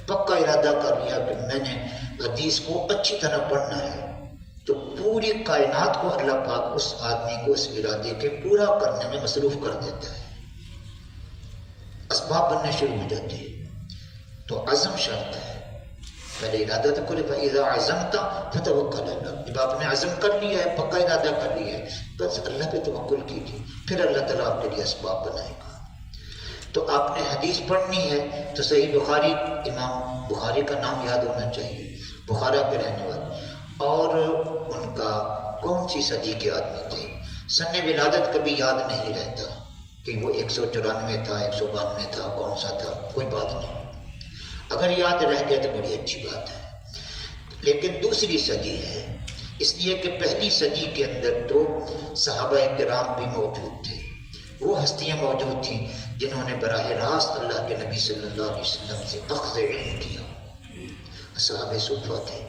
پکا ارادہ کر لیا کہ میں نے حدیث کو اچھی طرح پڑھنا ہے، تو پوری کائنات کو اللہ پاک اس آدمی کو اس ارادے کے پورا کرنے میں مصروف کر دیتا ہے، اسباب بننے شروع ہو جاتے ہیں۔ تو عزم شرط ہے، پہلے ارادہ تو کرے، فَإِذَا عَزَمْتَ فَتَوَكَّلْ عَلَى اللَّهِ، جب آپ نے عزم کر لیا ہے، پکا ارادہ کر لیا ہے، بس اللہ پہ توکل کیجیے، پھر اللہ تعالیٰ آپ کے لیے اسباب بنائے گا۔ تو آپ نے حدیث پڑھنی ہے تو صحیح بخاری، امام بخاری کا نام یاد ہونا چاہیے، بخارا کے رہنے والے، اور ان کا کون سی صدی کے آدمی تھے۔ سن ولادت کبھی یاد نہیں رہتا کہ وہ 194 تھا، 192 تھا، کون سا تھا، کوئی بات نہیں، اگر یاد رہ گیا تو بڑی اچھی بات ہے۔ لیکن دوسری صدی ہے، اس لیے کہ پہلی صدی کے اندر تو صحابہ کرام بھی موجود تھے، وہ ہستیاں موجود تھیں جنہوں نے براہ راست اللہ کے نبی صلی اللہ علیہ وسلم سے اخذ علم کیا، صحابہ صفہ تھے،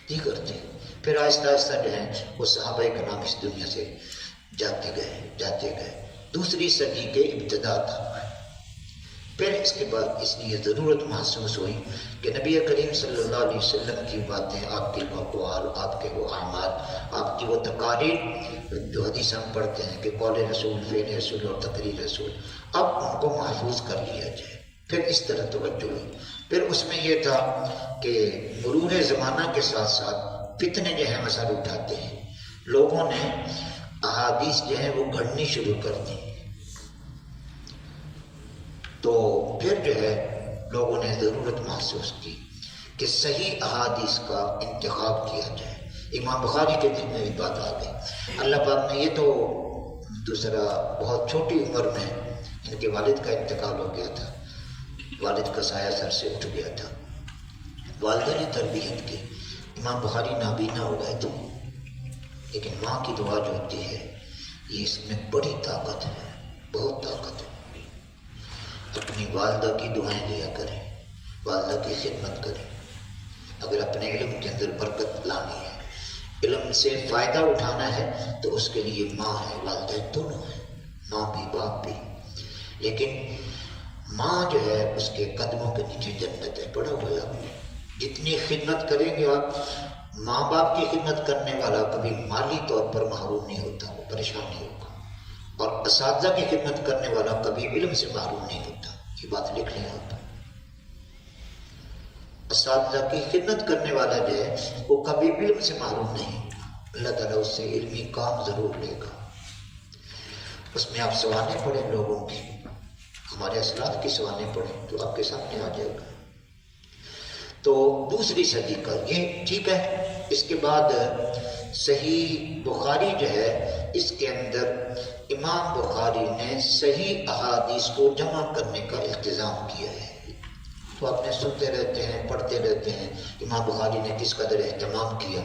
دیگر تھے، پھر آہستہ آہستہ جو ہے وہ صحابہ کرام اس دنیا سے جاتے گئے۔ دوسری صدی کے ابتدا تھا۔ پھر اس کے بعد اس لیے ضرورت محسوس ہوئی کہ نبی کریم صلی اللہ علیہ وسلم کی باتیں، آپ کے اقوال، آپ کے وہ اعمال، آپ کی وہ تقاریر جو حدیث ہم پڑھتے ہیں کہ قول رسول، فعل رسول اور تقریر رسول، اب ان کو محفوظ کر لیا جائے۔ پھر اس طرح توجہ ہوئی۔ پھر اس میں یہ تھا کہ مرور زمانہ کے ساتھ ساتھ فتنے جو ہیں مسائل اٹھاتے ہیں، لوگوں نے احادیث جو ہیں وہ گھڑنی شروع کر دی، تو پھر جو ہے لوگوں نے ضرورت محسوس کی کہ صحیح احادیث کا انتخاب کیا جائے۔ امام بخاری کے دل میں بھی بات آ گئی۔ اللہ پاک نے، یہ تو دوسرا بہت چھوٹی عمر میں ان کے والد کا انتقال ہو گیا تھا، والد کا سایہ سر سے اٹھ گیا تھا، والدہ نے تربیت کی، امام بخاری نابینا ہو گئے تھے، لیکن ماں کی دعا جو ہوتی ہے یہ اس میں بڑی طاقت ہے، بہت طاقت ہے۔ اپنی والدہ کی دعائیں لیا کریں، والدہ کی خدمت کریں۔ اگر اپنے علم کے اندر برکت لانی ہے، علم سے فائدہ اٹھانا ہے، تو اس کے لیے ماں ہے، والدہ دونوں ہیں، ماں بھی باپ بھی۔ لیکن ماں جو ہے اس کے قدموں کے نیچے جنت ہے، پڑھا ہوا ہے آپ نے۔ جتنی خدمت کریں گے آپ، ماں باپ کی خدمت کرنے والا کبھی مالی طور پر محروم نہیں ہوتا، وہ پریشان نہیں ہوگا، اور اساتذہ کی خدمت کرنے والا کبھی علم سے محروم نہیں ہوتا۔ یہ بات لکھ لیں آپ۔ اساتذہ کی خدمت کرنے والا جو ہے وہ کبھی علم سے محروم نہیں ہوگا، اللہ تعالیٰ اس سے علمی کام ضرور لے گا۔ اس میں آپ سوانح پڑھیں لوگوں کی، ہمارے اسلاف کی سوانح پڑھیں تو آپ کے سامنے آ جائے گا۔ تو دوسری صدی کا یہ ٹھیک ہے۔ اس کے بعد صحیح بخاری جو ہے، اس کے اندر امام بخاری نے صحیح احادیث کو جمع کرنے کا التزام کیا ہے۔ تو آپ نے سنتے رہتے ہیں، پڑھتے رہتے ہیں امام بخاری نے کس قدر اہتمام کیا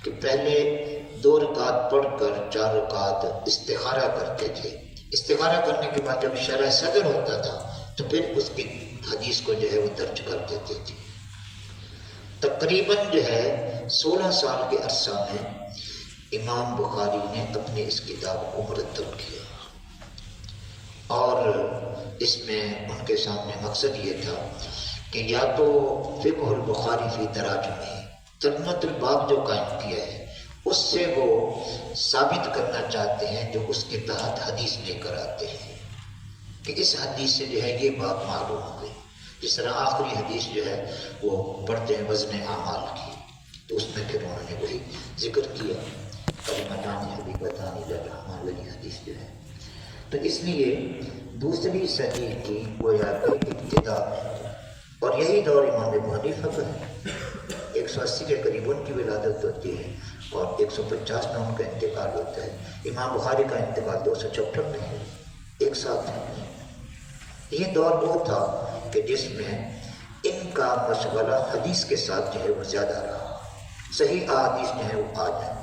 کہ پہلے 2 رکعت پڑھ کر 4 رکعت استخارہ کرتے تھے۔ استخارہ کرنے کے بعد جب شرح صدر ہوتا تھا تو پھر اس کی حدیث کو جو ہے وہ درج کر دیتے تھے۔ تقریباً جو ہے 16 سال کے عرصہ میں امام بخاری نے اپنی اس کتاب کو مرتب کیا، اور اس میں ان کے سامنے مقصد یہ تھا کہ یا تو فقہ البخاری فی تراجمہ، ترجمۃ الباب جو قائم کیا ہے اس سے وہ ثابت کرنا چاہتے ہیں جو اس کے تحت حدیث لے کر آتے ہیں کہ اس حدیث سے جو ہے یہ بات معلوم ہو گئی۔ جس طرح آخری حدیث جو ہے وہ پڑھتے ہیں وزن اعمال کی، تو اس میں پھر انہوں نے وہی ذکر کیا، کلمتان حبیبتان الی الرحمن والی حدیث جو ہے۔ تو اس لیے دوسری صدی کی گویا کہ ابتدا ہے، اور یہی دور امام ابو حنیفہ کا ہے۔ 180 کے قریب ان کی ولادت ہوتی ہے اور 150 میں ان کا انتقال ہوتا ہے۔ امام بخاری کا انتقال 256 میں ہے، ایک ساتھ ہے۔ یہ دور وہ تھا کہ جس میں ان کا مشغلہ حدیث کے ساتھ جو ہے وہ زیادہ رہا، صحیح احادیث جو ہے وہ آج ہے۔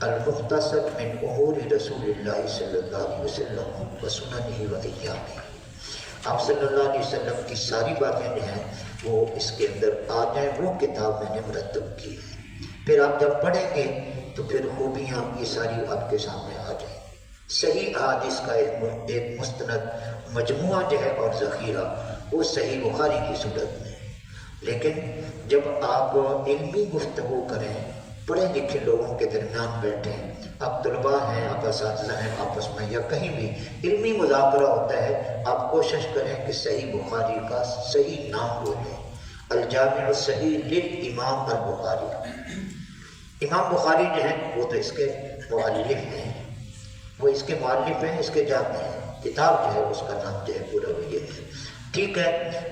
المختصر من امور رسول اللہ صلی اللہ علیہ وسلم و سننہ و ایامہ، آپ صلی اللہ علیہ وسلم کی ساری باتیں جو ہیں وہ اس کے اندر آ جائیں، وہ کتاب میں نے مرتب کی ہے۔ پھر آپ جب پڑھیں گے تو پھر خوبیاں یہ ساری آپ کے سامنے آ جائیں۔ صحیح احادیث کا ایک مستند مجموعہ جو ہے اور ذخیرہ وہ صحیح بخاری کی صورت میں، لیکن جب آپ علمی گفتگو کریں پڑھے لکھے لوگوں کے درمیان بیٹھے ہیں، آپ طلباء ہیں، آپ اساتذہ ہیں، آپس میں یا کہیں بھی علمی مذاکرہ ہوتا ہے، آپ کوشش کریں کہ صحیح بخاری کا صحیح نام بولیں، الجامع الصحیح للامام البخاری۔ امام بخاری جو ہیں وہ تو اس کے مؤلف ہیں، وہ اس کے مؤلف ہیں، اس کے جامع ہیں، کتاب جو ہے اس کا نام جو ہے پورا وہ یہ ہے، ٹھیک ہے۔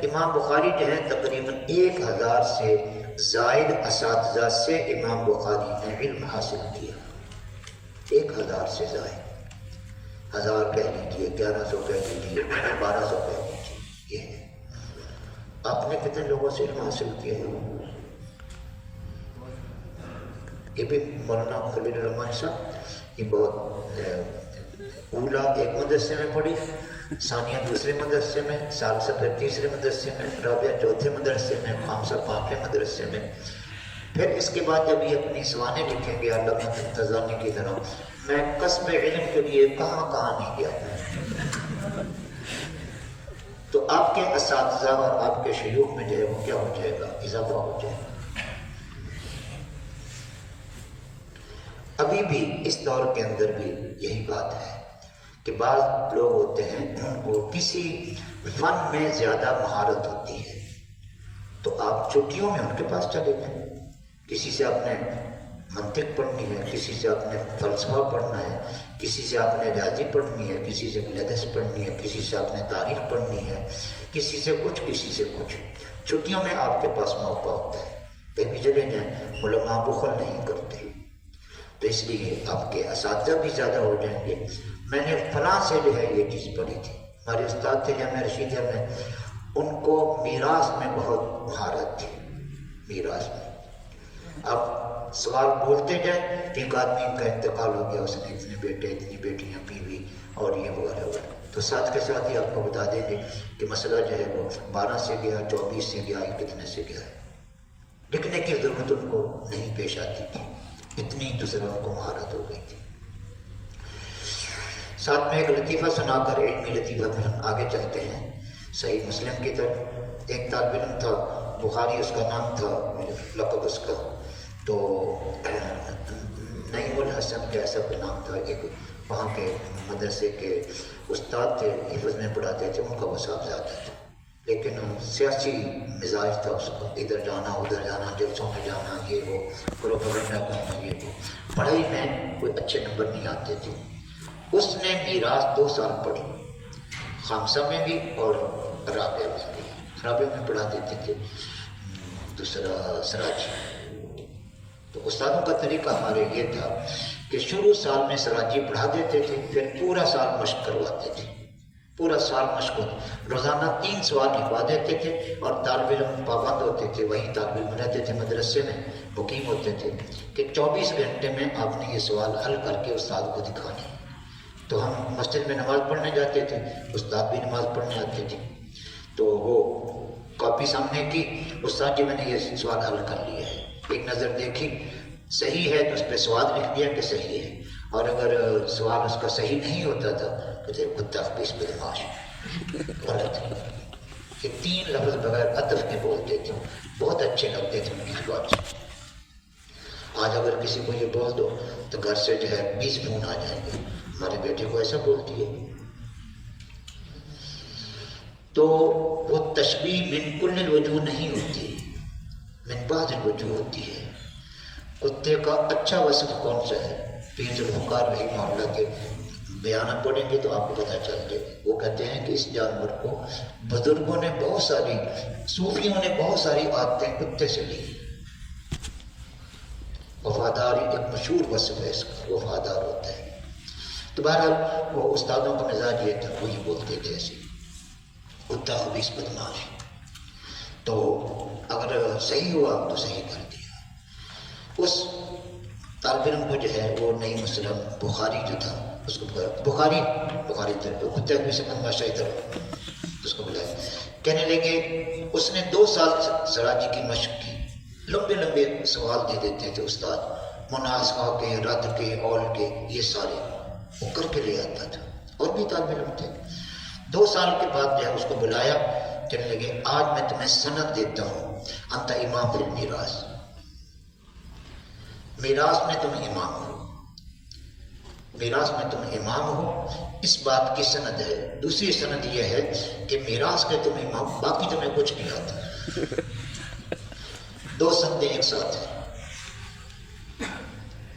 امام بخاری جو ہے تقریباً 1000 سے زائد اساتذہ سے امام بخاری نے علم حاصل کیا، 1000 سے زائد، 1000 کہہ لیجیے، 1100 کہہ لیجیے، 1200 کہہ لیجیے، یہ ہے۔ آپ نے کتنے لوگوں سے علم حاصل کیا ہے؟ یہ بھی مولانا خلیل الرحمن صاحب، یہ بہت اولا ایک مدرسے میں پڑھی، ثانیہ دوسرے مدرسے میں، ثالثہ پھر تیسرے مدرسے میں، رابعہ چوتھے مدرسے میں، خامسہ پانچویں مدرسے میں۔ پھر اس کے بعد جب یہ اپنی سوانح لکھیں گے علامہ تنتظانی کی طرح، میں کسب علم کے لیے کہاں کہاں نہیں گیا، تو آپ کے اساتذہ اور آپ کے شیوخ میں جو ہے وہ کیا ہو جائے گا، اضافہ ہو جائے گا۔ ابھی بھی اس دور کے اندر بھی یہی بات ہے کہ بعض لوگ ہوتے ہیں ان کو کسی فن میں زیادہ مہارت ہوتی ہے، تو آپ چھٹیوں میں ان کے پاس چلے جائیں، کسی سے آپ نے منطق پڑھنی ہے، کسی سے آپ نے فلسفہ پڑھنا ہے، کسی سے آپ نے ریاضی پڑھنی ہے، کسی سے حدیث پڑھنی ہے، کسی سے آپ نے تاریخ پڑھنی ہے، کسی سے کچھ، کسی سے کچھ، چھٹیوں میں آپ کے پاس موقع ہوتا ہے، کہیں چلے جائیں، علماء بخل نہیں کرتے، تو اس لیے آپ کے اساتذہ بھی زیادہ ہو جائیں گے۔ میں نے فلاں سے جو ہے یہ چیز پڑھی تھی، ہمارے استاد تھے جامعہ رشیدیہ میں، ان کو میراث میں بہت مہارت تھی، میراث میں۔ اب سوال بولتے جائیں، ایک آدمی کا انتقال ہو گیا، اس نے اتنے بیٹے، اتنی بیٹیاں، بیوی اور یہ وغیرہ وغیرہ، تو ساتھ کے ساتھ ہی آپ کو بتا دیں گے کہ مسئلہ جو ہے وہ 12 سے گیا، 24 سے گیا، کتنے سے گیا ہے، لکھنے کی ضرورت ان کو نہیں پیش آتی تھی، اتنی دوسروں کو مہارت ہو گئی تھی۔ ساتھ میں ایک لطیفہ سنا کر، علمی لطیفہ، پھر ہم آگے چلتے ہیں صحیح مسلم کی طرف۔ ایک طالب علم تھا، بخاری اس کا نام تھا، لقب اس کا، تو نعیم الحسن کا ایسا کوئی نام تھا، ایک وہاں کے مدرسے کے استاد تھے، حفظ میں پڑھاتے تھے، ان کا وہ صاحبزادہ تھا، لیکن سیاسی مزاج تھا اس کا، ادھر جانا ادھر جانا، جلسوں میں جانا، یہ وہ پروپیگنڈا کرنا، یہ وہ، پڑھائی میں کوئی اچھے نمبر نہیں آتے تھے۔ اس نے میراث 2 سال پڑھی، خامسہ میں بھی اور رابعہ میں بھی۔ رابعہ میں پڑھا دیتے تھے، دوسرا سراجی۔ تو استادوں کا طریقہ ہمارے یہ تھا کہ شروع سال میں سراجی پڑھا دیتے تھے، پھر پورا سال مشق کرواتے تھے، پورا سال مشق ہوتا، روزانہ 3 سوال لکھوا دیتے تھے، اور طالب علم پابند ہوتے تھے، وہیں طالب علم رہتے تھے مدرسے میں، مقیم ہوتے تھے کہ 24 گھنٹے میں آپ نے یہ سوال حل کر کے استاد کو دکھانے۔ تو ہم مسجد میں نماز پڑھنے جاتے تھے، استاد بھی نماز پڑھنے آتے تھے، تو وہ کاپی سامنے کی، استاد جی میں نے یہ سوال حل کر لیا ہے، ایک نظر دیکھی، صحیح ہے تو اس پہ سواد لکھ دیا کہ صحیح ہے، اور اگر سوال اس کا صحیح نہیں ہوتا تھا تو کتا خبیث بدماش، غلط ہے۔ یہ 3 لفظ بغیر عطف کے بولتے تھے، بہت اچھے لگتے تھے ان کی زبان سے۔ آج اگر کسی کو یہ بول دو تو گھر سے جو ہے 20 فون آ جائیں گے، ہمارے بیٹے کو ایسا بولتی ہے۔ تو وہ تشبیہ من کل الوجوہ نہیں ہوتی، من بعض الوجوہ ہوتی ہے۔ کتے کا اچھا وصف کون سا ہے؟ پیر ذوالفقار رحمہ اللہ کے بیانات پڑھیں گے تو آپ کو پتہ چل جائے۔ وہ کہتے ہیں کہ اس جانور کو بزرگوں نے بہت ساری، صوفیوں نے بہت ساری عادتیں کتے سے لی۔ وفاداری ایک مشہور وصف ہے اس کا، وفادار ہوتا ہے۔ تو بہرحال وہ استادوں کا مزاج یہ تھا، وہی بولتے تھے ایسے، کتا خبیث بدماش۔ تو اگر صحیح ہوا تو صحیح کر دیا۔ اس طالب علم کو جو ہے وہ نئی مسلم بخاری جو تھا، اس کو بخاری کتا خبیث بدماش ادھر، اس کو بلایا، کہنے لگے اس نے 2 سال سراجی کی مشق کی، لمبے لمبے سوال دے دیتے تھے استاد، مناسخہ کے، رد کے، اول کے، یہ سارے وہ کر کے لے آتا تھا، اور بھی طالب علم تھے۔ 2 سال کے بعد جو ہے اس کو بلایا، کہنے لگے آج میں تمہیں سند دیتا ہوں، انت امام فی المیراث، میراث میں تم امام ہو، میراث میں تم امام ہو، اس بات کی سند ہے۔ دوسری سند یہ ہے کہ میراث کے تم امام، باقی تمہیں کچھ نہیں آتا۔ دو سندیں ایک ساتھ ہیں۔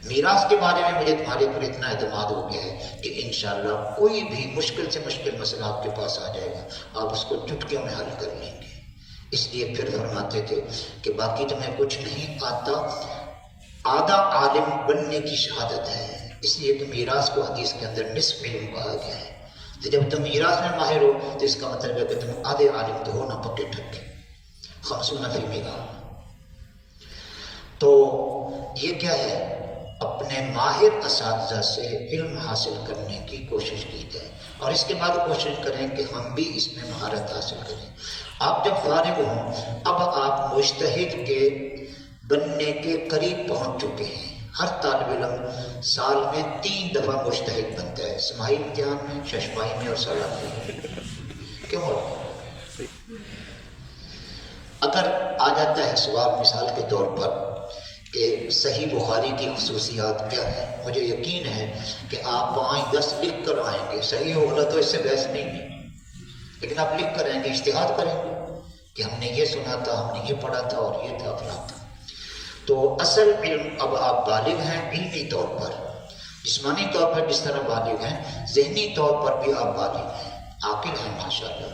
میراث کے بارے میں مجھے تمہارے پر اتنا اعتماد ہو گیا ہے کہ انشاءاللہ کوئی بھی مشکل سے مشکل مسئلہ آپ کے پاس آ جائے گا، آپ اس کو چٹکیوں میں حل کر لیں گے۔ اس لیے پھر فرماتے تھے کہ باقی تمہیں کچھ نہیں آتا، آدھا عالم بننے کی شہادت ہے۔ اس لیے کہ میراث کو حدیث کے اندر نصف علم کہا گیا ہے۔ تو جب تم میراث میں ماہر ہو تو اس کا مطلب ہے کہ تم آدھے عالم تو ہو نہ پکے ٹھکے، 50 فی میراث۔ تو یہ کیا ہے؟ اپنے ماہر اساتذہ سے علم حاصل کرنے کی کوشش کی جائے، اور اس کے بعد کوشش کریں کہ ہم بھی اس میں مہارت حاصل کریں۔ آپ جب فارغ ہوں، اب آپ مجتہد کے بننے کے قریب پہنچ چکے ہیں۔ ہر طالب علم سال میں 3 دفعہ مجتہد بنتا ہے، سماعی امتحان میں، ششماہی میں اور سالانہ میں۔ کیوں ہوتا ہے؟ اگر آ جاتا ہے سوال مثال کے طور پر کہ صحیح بخاری کی خصوصیات کیا ہے، مجھے یقین ہے کہ آپ 5-10 لکھ کر آئیں گے، صحیح ہوگا تو اس سے بحث نہیں ہے، لیکن آپ لکھ کر آئیں گے، اجتہاد کریں گے کہ ہم نے یہ سنا تھا، ہم نے یہ پڑھا تھا اور یہ تھا فلاں تھا۔ تو اصل علم، اب آپ بالغ ہیں علمی طور پر، جسمانی طور پر جس طرح بالغ ہیں، ذہنی طور پر بھی آپ بالغ ہیں، عاقل ہیں ماشاءاللہ۔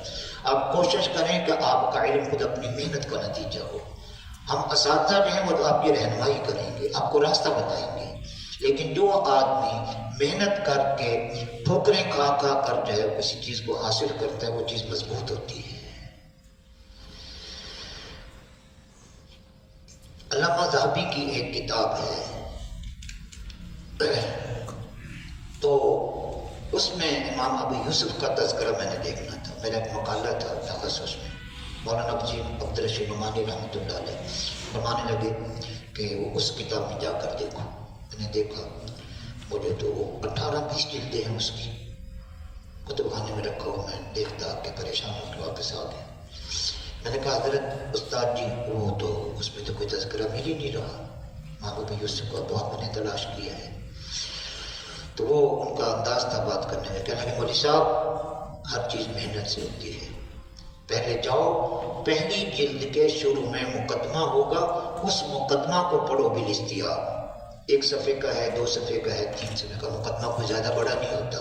آپ کوشش کریں کہ آپ کا علم خود اپنی محنت کا نتیجہ ہو۔ ہم اساتذہ جو ہیں وہ تو آپ کی رہنمائی کریں گے، آپ کو راستہ بتائیں گے، لیکن جو آدمی محنت کر کے ٹھوکریں کھا کھا کر جو ہے کسی چیز کو حاصل کرتا ہے، وہ چیز مضبوط ہوتی ہے۔ علامہ ذہبی کی ایک کتاب ہے، تو اس میں امام ابو یوسف کا تذکرہ میں نے دیکھنا تھا، میرا ایک مقالہ تھا تخصص میں۔ مولانا عبدالرشید نعمانی رحمۃ اللہ علیہ فرمانے لگے کہ وہ اس کتاب میں جا کر دیکھو۔ میں نے دیکھا، مجھے تو 18-20 جلدیں ہیں اس کی، کتب خانے میں رکھا ہوا، میں دیکھتا کہ پریشان ہو کے واپس آ گیا۔ میں نے کہا حضرت استاد جی، وہ تو اس میں تو کوئی تذکرہ مل ہی نہیں رہا، امام ابو یوسف کو بہت میں نے تلاش کیا ہے۔ تو وہ ان کا انداز تھا بات کرنے میں، کہنے لگے مولوی صاحب ہر چیز محنت سے ہوتی ہے، پہلے جاؤ، پہلی جلد کے شروع میں مقدمہ ہوگا، اس مقدمہ کو پڑھو بالاستیاب، 1 صفحے کا ہے، 2 صفحے کا ہے، 3 صفحے کا، مقدمہ کوئی زیادہ بڑا نہیں ہوتا۔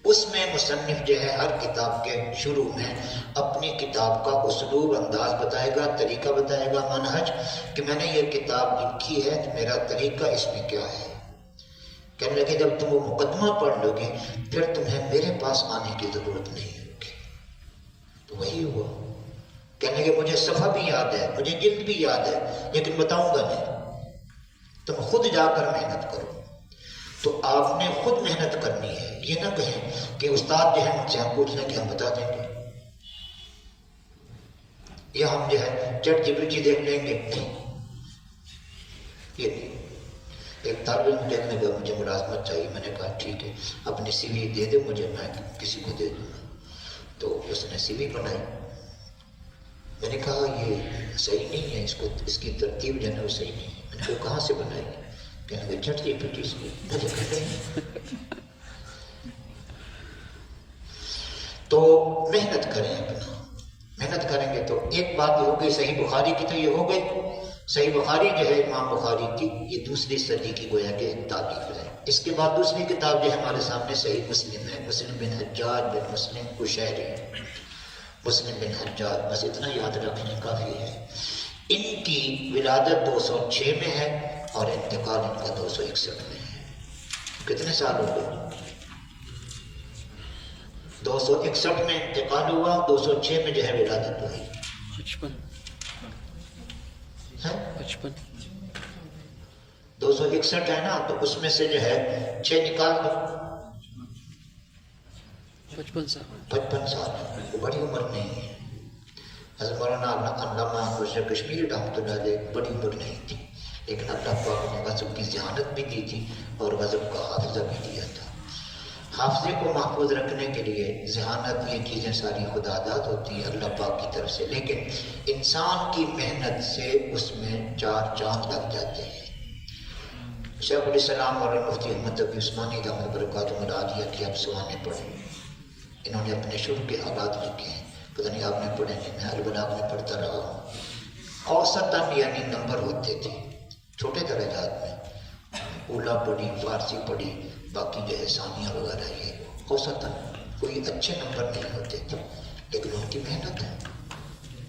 اس میں مصنف جو ہے ہر کتاب کے شروع میں اپنی کتاب کا اسلوب، انداز بتائے گا، طریقہ بتائے گا، منہج، کہ میں نے یہ کتاب لکھی ہے تو میرا طریقہ اس میں کیا ہے۔ کہنے لگے جب تم وہ مقدمہ پڑھ لو گے پھر تمہیں میرے پاس آنے کی ضرورت نہیں ہوگی۔ تو وہی ہوا۔ کہنے لگے مجھے صفحہ بھی یاد ہے، مجھے جلد بھی یاد ہے، لیکن بتاؤں گا نہیں، تم خود جا کر محنت کرو۔ تو آپ نے خود محنت کرنی ہے، یہ نہ کہیں کہ استاد جو ہے مجھ سے ہم پوچھ لیں کہ ہم بتا دیں گے، یا ہم جو ہے چیٹ جی پی ٹی دیکھ لیں گے، نہیں، یہ نہیں۔ ایک طالب علم دیکھنے کا مجھے ملازمت چاہیے، میں نے کہا ٹھیک ہے اپنی سی وی دے دے مجھے، میں کسی کو دے دوں گا۔ تو اس نے سی وی بنائی، میں نے کہا یہ صحیح نہیں ہے، اس کی ترتیب جو ہے وہ صحیح نہیں ہے۔ میں نے کہا کہاں سے بنائی؟ کہنے لگے چیٹ جی پی ٹی سے۔ مجھے کہتے ہیں تو محنت کریں، اپنا محنت کریں گے تو ایک بات یہ ہو گئی، صحیح بخاری کی تو یہ ہو گئی۔ صحیح بخاری جو ہے امام بخاری کی، یہ 2 صدی کی گویا کہ تاریخ ہے۔ اس کے بعد دوسری کتاب جو ہے ہمارے سامنے صحیح مسلم ہے، مسلم بن حجاج بن مسلم قشیری، مسلم بن حجاج، بس اتنا یاد رکھنے کافی ہے۔ ان کی ولادت 206 میں ہے اور انتقال ان کا 261 میں ہے۔ کتنے سال ہو گئے؟ 261 میں انتقال ہوا، 206 میں جو ہے ولادت ہوئی۔ 55 261 ہے نا، تو اس میں سے جو ہے 6 نکال دو، 55 سال، وہ بڑی عمر نہیں ہے۔ حضرت مولانا علامہ خسرو کشمیری رحمۃ اللہ علیہ بڑی عمر نہیں تھی، لیکن اللہ پاک نے غضب کی ذہانت بھی دی تھی اور غضب کا حافظہ بھی دیا تھا۔ حافظے کو محفوظ رکھنے کے لیے ذہانت، یہ چیزیں ساری خدا داد ہوتی ہیں اللہ پاک کی طرف سے، لیکن انسان کی محنت سے اس میں 4 چاند لگ جاتے ہیں۔ شیخ الاسلام اور مفتی احمد تقی عثمانی دامت برکاتہ العالیہ کی اب سوانے پڑھیں. انہوں نے اپنے شروع کے حالات لکھے ہیں، پتہ نہیں آپ نے پڑھے نہیں، میں البلاغ میں پڑھتا رہا ہوں. اوسطاً یعنی نمبر ہوتے تھے چھوٹے درجات میں، اولا پڑھی، فارسی پڑھی، باقی جو ہے ثانیہ وغیرہ، یہ اوسطاً کوئی اچھے نمبر نہیں ہوتے تھے. لیکن ان کی محنت ہے،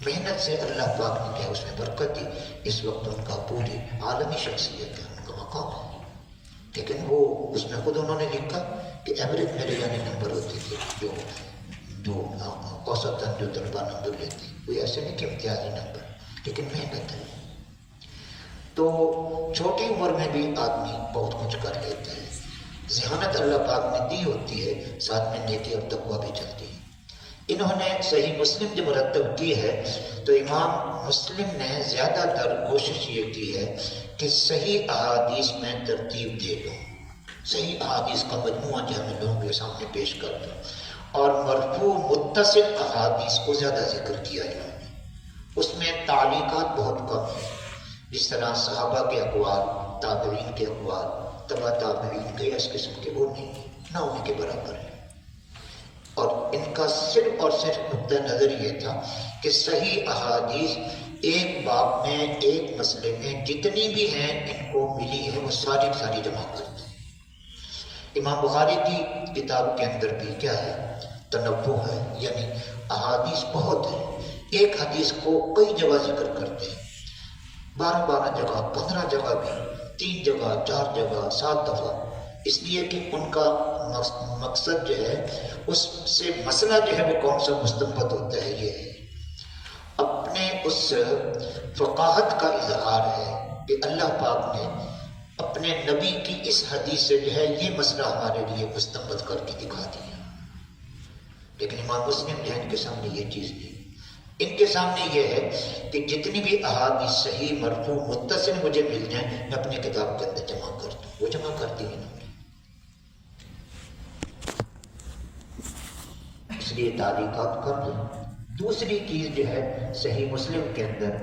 محنت سے اللہ پاک نے کیا اس میں برکت دی. اس وقت ان کا پوری عالمی شخصیت ہے، ان کا مقام ہے. لیکن وہ اس میں خود انہوں نے لکھا کہ ایوریج میرے یعنی نمبر ہوتے تھے جو اوسطاً جو طلباء نمبر لیتے، کوئی ایسے نہیں کہ امتیازی نمبر، لیکن محنت ہے. تو چھوٹی عمر میں بھی آدمی بہت کچھ کر لیتا ہے. ذہانت اللہ پاک نے دی ہوتی ہے، ساتھ میں نیکی اور تقویٰ بھی چلتی ہے. انہوں نے صحیح مسلم جو مرتب کی ہے تو امام مسلم نے زیادہ تر کوشش یہ کی ہے کہ صحیح احادیث میں ترتیب دے دوں، صحیح احادیث کا مجموعہ جو میں لوگوں کے سامنے پیش کر دوں، اور مرفوع متصل احادیث کو زیادہ ذکر کیا انہوں نے. اس میں تعلیقات بہت کم ہیں، جس طرح صحابہ کے اقوال، تابعین کے اقوال، تبع تابعین کے اس قسم کے وہ نہیں، نہ ہونے کے برابر ہے. اور ان کا صرف اور صرف نقطہ نظر یہ تھا کہ صحیح احادیث ایک باب میں، ایک مسئلے میں جتنی بھی ہیں ان کو ملی ہے وہ ساری جمع کرتے ہیں. امام بخاری کی کتاب کے اندر بھی کیا ہے، تنوع ہے، یعنی احادیث بہت ہیں. ایک حدیث کو کئی جگہ ذکر کرتے ہیں، 12 جگہ، 15 جگہ بھی، 3 جگہ، 4 جگہ، 7 دفعہ. اس لیے کہ ان کا مقصد جو ہے، اس سے مسئلہ جو ہے وہ کون سا مستنبط ہوتا ہے، یہ ہے اپنے اس فقاہت کا اظہار ہے کہ اللہ پاک نے اپنے نبی کی اس حدیث سے جو ہے یہ مسئلہ ہمارے لیے مستنبط کر کے دکھا دیا. لیکن امام مسلم جو ہے ان کے سامنے یہ چیز نہیں. ان کے سامنے یہ ہے کہ جتنی بھی احادیث صحیح مرفوع متصل مجھے مل جائیں میں اپنی کتاب کے اندر جمع کر دوں. وہ جمع کر دی انہوں نے. اس لیے تعلیقات کر دیں. دوسری چیز جو ہے صحیح مسلم کے اندر،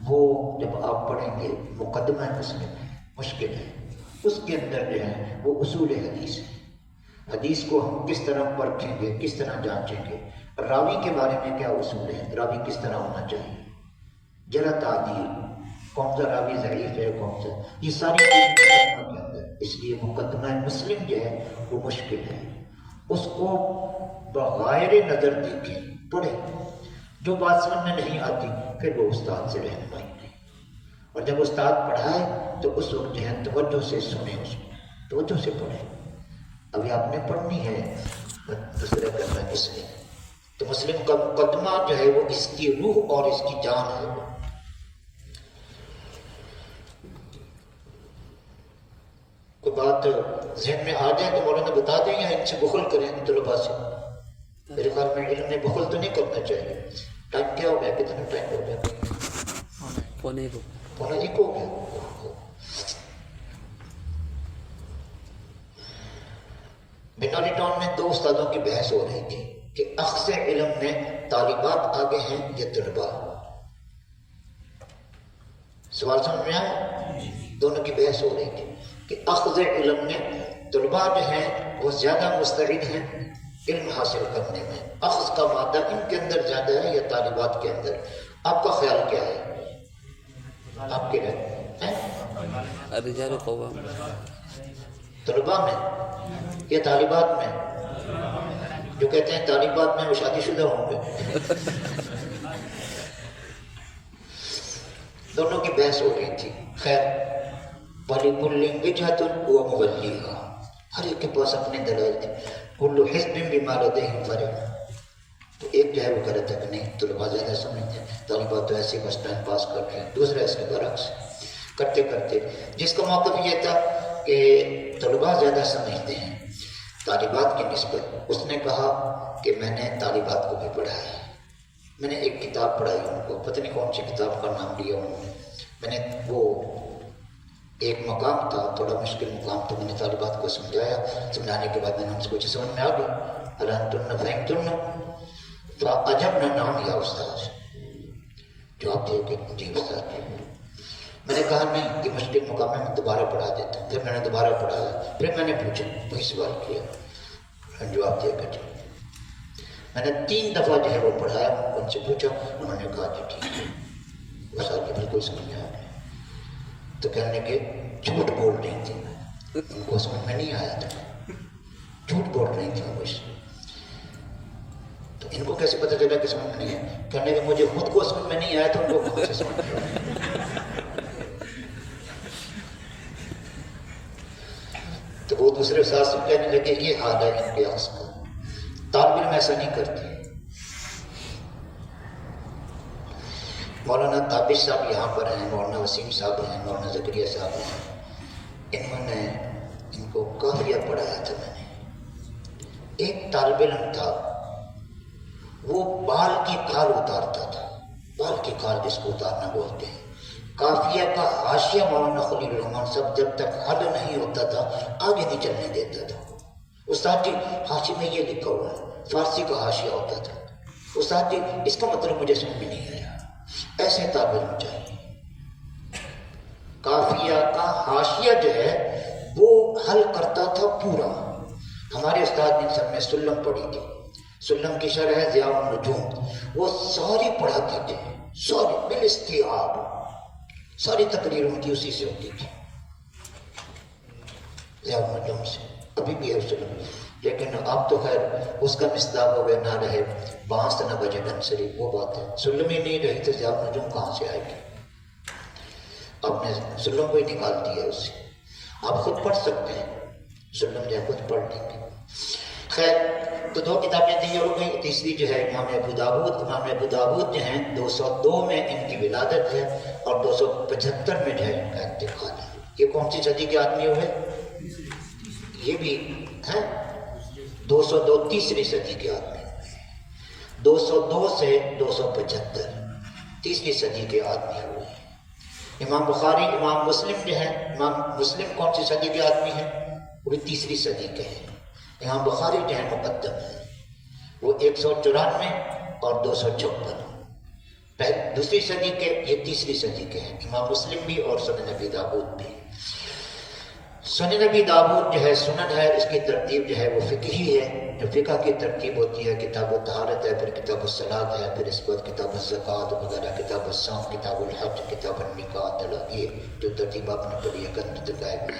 وہ جب آپ پڑھیں گے مقدمہ مسلم ہے، مشکل ہے، اس کے اندر جو ہے وہ اصول حدیث ہے. حدیث کو ہم کس طرح پرکھیں گے، کس طرح جانچیں گے، راوی کے بارے میں کیا اصول ہے، راوی کس طرح ہونا چاہیے، جرح تعدیل، کون سا راوی ضعیف ہے، کون سا، یہ ساری چیزیں مقدمہ کے اندر. اس لیے مقدمہ مسلم جو ہے وہ مشکل ہے. اس کو بغیر نظر دیکھیں، پڑھیں. جو بات سمجھ میں نہیں آتی پھر وہ استاد سے رہنمائی لیں، اور جب استاد پڑھائے تو اس وقت جو ہے توجہ سے سنیں، اس کو توجہ سے پڑھیں. ابھی آپ نے پڑھنی ہے دوسرا کرنا اس لیے تو مسلم کا مقدمہ جو ہے وہ اس کی روح اور اس کی جان ہے. کوئی بات ذہن میں آ جائے تو مولانا بتا دیں یا ان سے بخل کریں طلباء سے. میرے خیال میں علم میں بخل تو نہیں کرنا چاہیے. ٹائم کیا ہو گیا، کتنا ٹائم ہو گیا؟ پونے ایک ہو گیا. بناری ٹاؤن میں 2 استادوں کی بحث ہو رہی تھی کہ اخذ علم میں طالبات آگے ہیں یا طلباء. سوال سمجھ میں آیا؟ دونوں کی بحث ہو رہی تھی کہ اخذ علم میں طلباء جو ہیں وہ زیادہ مستعد ہیں علم حاصل کرنے میں. اخذ کا مادہ ان کے اندر زیادہ ہے یا طالبات کے اندر؟ آپ کا خیال کیا ہے؟ آپ کے الرجال قوام، طلباء میں یا طالبات میں؟ جو کہتے ہیں طالبات میں وہ شادی شدہ ہوں گے. دونوں کی بحث ہو رہی تھی. خیر، وَلِكُلٍّ وِجْهَةٌ وَمُوَلِّيهَا، ہر ایک کے پاس اپنے دلائل تھے. كُلُّ حِزْبٍ بِمَا لَدَيْهِمْ فَرِحُونَ. تو ایک جو ہے وہ کہہ رہا تھا کہ نہیں طلباء زیادہ سمجھتے ہیں، طالبات تو ایسے بس ٹائم پاس کر رہے ہیں. دوسرا اس کے برعکس کرتے کرتے جس کا موقف یہ تھا کہ طلباء زیادہ سمجھتے ہیں طالبات کی نسبت، اس نے کہا کہ میں نے طالبات کو بھی پڑھایا ہے. میں نے ایک کتاب پڑھائی ان کو، پتہ نہیں کون سی کتاب کا نام لیا انہوں نے. میں نے وہ ایک مقام تھا، تھوڑا مشکل مقام تھا، میں نے طالبات کو سمجھایا. سمجھانے کے بعد میں نے ان سے کچھ سمجھ میں آ گئی. الحمدللہ فہمتن فعجبنا نعم یا استاذ. جواب دیا کہ جی استاد جی. میں نے کہا نہیں یہ مشکل مقام ہے، میں دوبارہ پڑھا دیتا ہوں۔ پھر میں نے دوبارہ پڑھایا، پھر میں نے پوچھا، وہی سوال کیا، جواب دیا کہ ٹھیک۔ میں نے 3 دفعہ جو ہے وہ پڑھایا، ان سے پوچھا، انہوں نے کہا جی ٹھیک ہے، وہ ساتھ بالکل سمجھ آ گیا۔ تو کہنے کے جھوٹ بول رہی تھی، ان کو سمجھ میں نہیں آیا تھا، جھوٹ بول رہی تھی مجھ سے۔ تو ان کو کیسے پتہ چلا کہ سمجھ میں نہیں آیا؟ کہنے کہ مجھے خود کو سمجھ میں نہیں آیا تو ان کو کون سے سمجھ میں آیا؟ تو وہ دوسرے استاد سے کہنے لگے یہ حال ہے ان کے آس کا، طالب علم ایسا نہیں کرتے۔ مولانا تابش صاحب یہاں پر ہیں، مولانا وسیم صاحب ہیں، مولانا زکریا صاحب ہیں، انہوں نے ان کو قافیہ پڑھایا تھا میں نے۔ ایک طالب علم تھا، وہ بال کی کھال اتارتا تھا، بال کی کھال جس کو اتارنا بولتے ہیں۔ قافیہ کا حاشیہ مولانا خلیل الرحمن صاحب جب تک حل نہیں ہوتا تھا آگے نہیں چلنے دیتا تھا۔ استاد جی حاشیے میں یہ لکھا ہوا ہے، فارسی کا حاشیہ ہوتا تھا، استاد جی اس کا مطلب مجھے سمجھ میں نہیں آیا۔ ایسے طالب علم چاہیے۔ قافیہ کا حاشیہ جو ہے وہ حل کرتا تھا پورا۔ ہمارے استاد نے سب میں سلم پڑھی تھی، سلم کی شرح ہے ضیاء النجوم، وہ ساری پڑھاتے تھے، ساری بالاستیعاب، ساری تقریر ان کی اسی سے ہوتی تھی، ضیاء النجوم سے۔ ابھی بھی ہے سلم، لیکن اب تو خیر اس کا مصداق ہو گیا، نہ رہے بانس نہ بجے ڈنسری، وہ بات ہے۔ سلم ہی نہیں رہی تو ضیاء النجوم کہاں سے آئے گی؟ اب نے سلم کو ہی نکال دیا اس سے۔ آپ خود پڑھ سکتے ہیں سلم جو ہے خود پڑھ لیں گے۔ خیر تو 2 کتابیں دی ہو گئی، تیسری جو ہے امام ابو داؤد۔ امام ابو داؤد جو ہیں 202 میں ان کی ولادت ہے اور 275 میں جو ہے ان کا انتقال ہے۔ یہ کون سی صدی کے آدمی ہوئے؟ یہ بھی ہے 202 تیسری صدی کے آدمی ہوئے، 202 سے 275 تیسری صدی کے آدمی ہوئے۔ امام بخاری امام مسلم جو ہے، امام مسلم کون سی صدی کے آدمی ہیں؟ وہ بھی تیسری صدی کے ہیں۔ امام بخاری جو ہے مقدم ہے، وہ 194 اور 256 دوسری صدی کے، یہ تیسری صدی کے ہیں۔ امام مسلم بھی اور سنن نبی داؤد بھی۔ سنن نبی داؤد جو ہے سنن ہے، اس کی ترتیب جو ہے وہ فقہی ہے، جو فقہ کی ترتیب ہوتی ہے، کتاب الطہارت ہے، پھر کتاب الصلاۃ ہے، پھر اس کے بعد کتاب الزکوٰۃ وغیرہ، کتاب الصوم، کتاب الحج، کتاب النکاح، یہ جو ترتیب آپ نے پڑھی ہے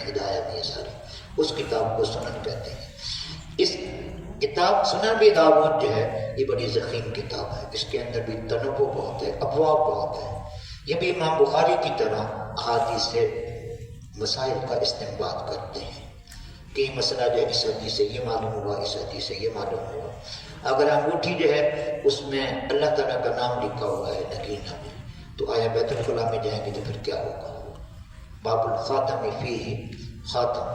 ہدایہ میں، یہ ساری اس کتاب کو سنن کہتے ہیں۔ اس کتاب سنن نبی داؤد جو ہے یہ بڑی ضخیم کتاب ہے، اس کے اندر بھی تنوع بہت ہے، ابواب بہت ہے۔ یہ بھی امام بخاری کی طرح احادیث سے مسائل کا استنباط کرتے ہیں کہ یہ مسئلہ جو ہے اس حدیث سے یہ معلوم ہوا، اس حدیث سے یہ معلوم ہوا۔ اگر انگوٹھی جو ہے اس میں اللہ تعالیٰ کا نام لکھا ہوا ہے نگینہ میں، تو آیا بیت الخلاء میں جائیں گے تو پھر کیا ہوگا؟ باب الخاتم فیہ خاتم،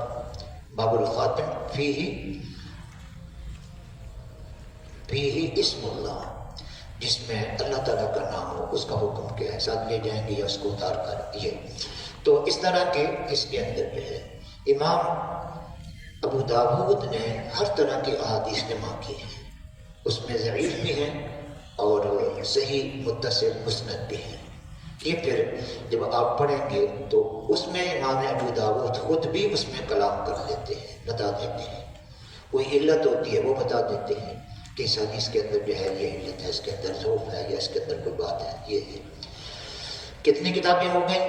باب الخاتم فیہ اسم اللہ، جس میں اللہ تعالیٰ کا نام ہو، اس کا حکم کیا ہے، ساتھ لے جائیں گے یا اس کو اتار کر یہ۔ تو اس طرح کے اس کے اندر جو ہے امام ابو داؤد نے ہر طرح کی احادیث جمع کی ہیں، اس میں ضعیف بھی ہیں اور صحیح متصل مسند بھی ہیں۔ یہ پھر جب آپ پڑھیں گے تو اس میں امام ابو داؤد خود بھی اس میں کلام کر لیتے ہیں، بتا دیتے ہیں، کوئی علت ہوتی ہے وہ بتا دیتے ہیں کہ اس حدیث کے اندر جو ہے یہ علت ہے، اس کے اندر ضعف ہے یا اس کے اندر کوئی بات ہے، یہ ہے۔ کتنی کتابیں ہو گئی؟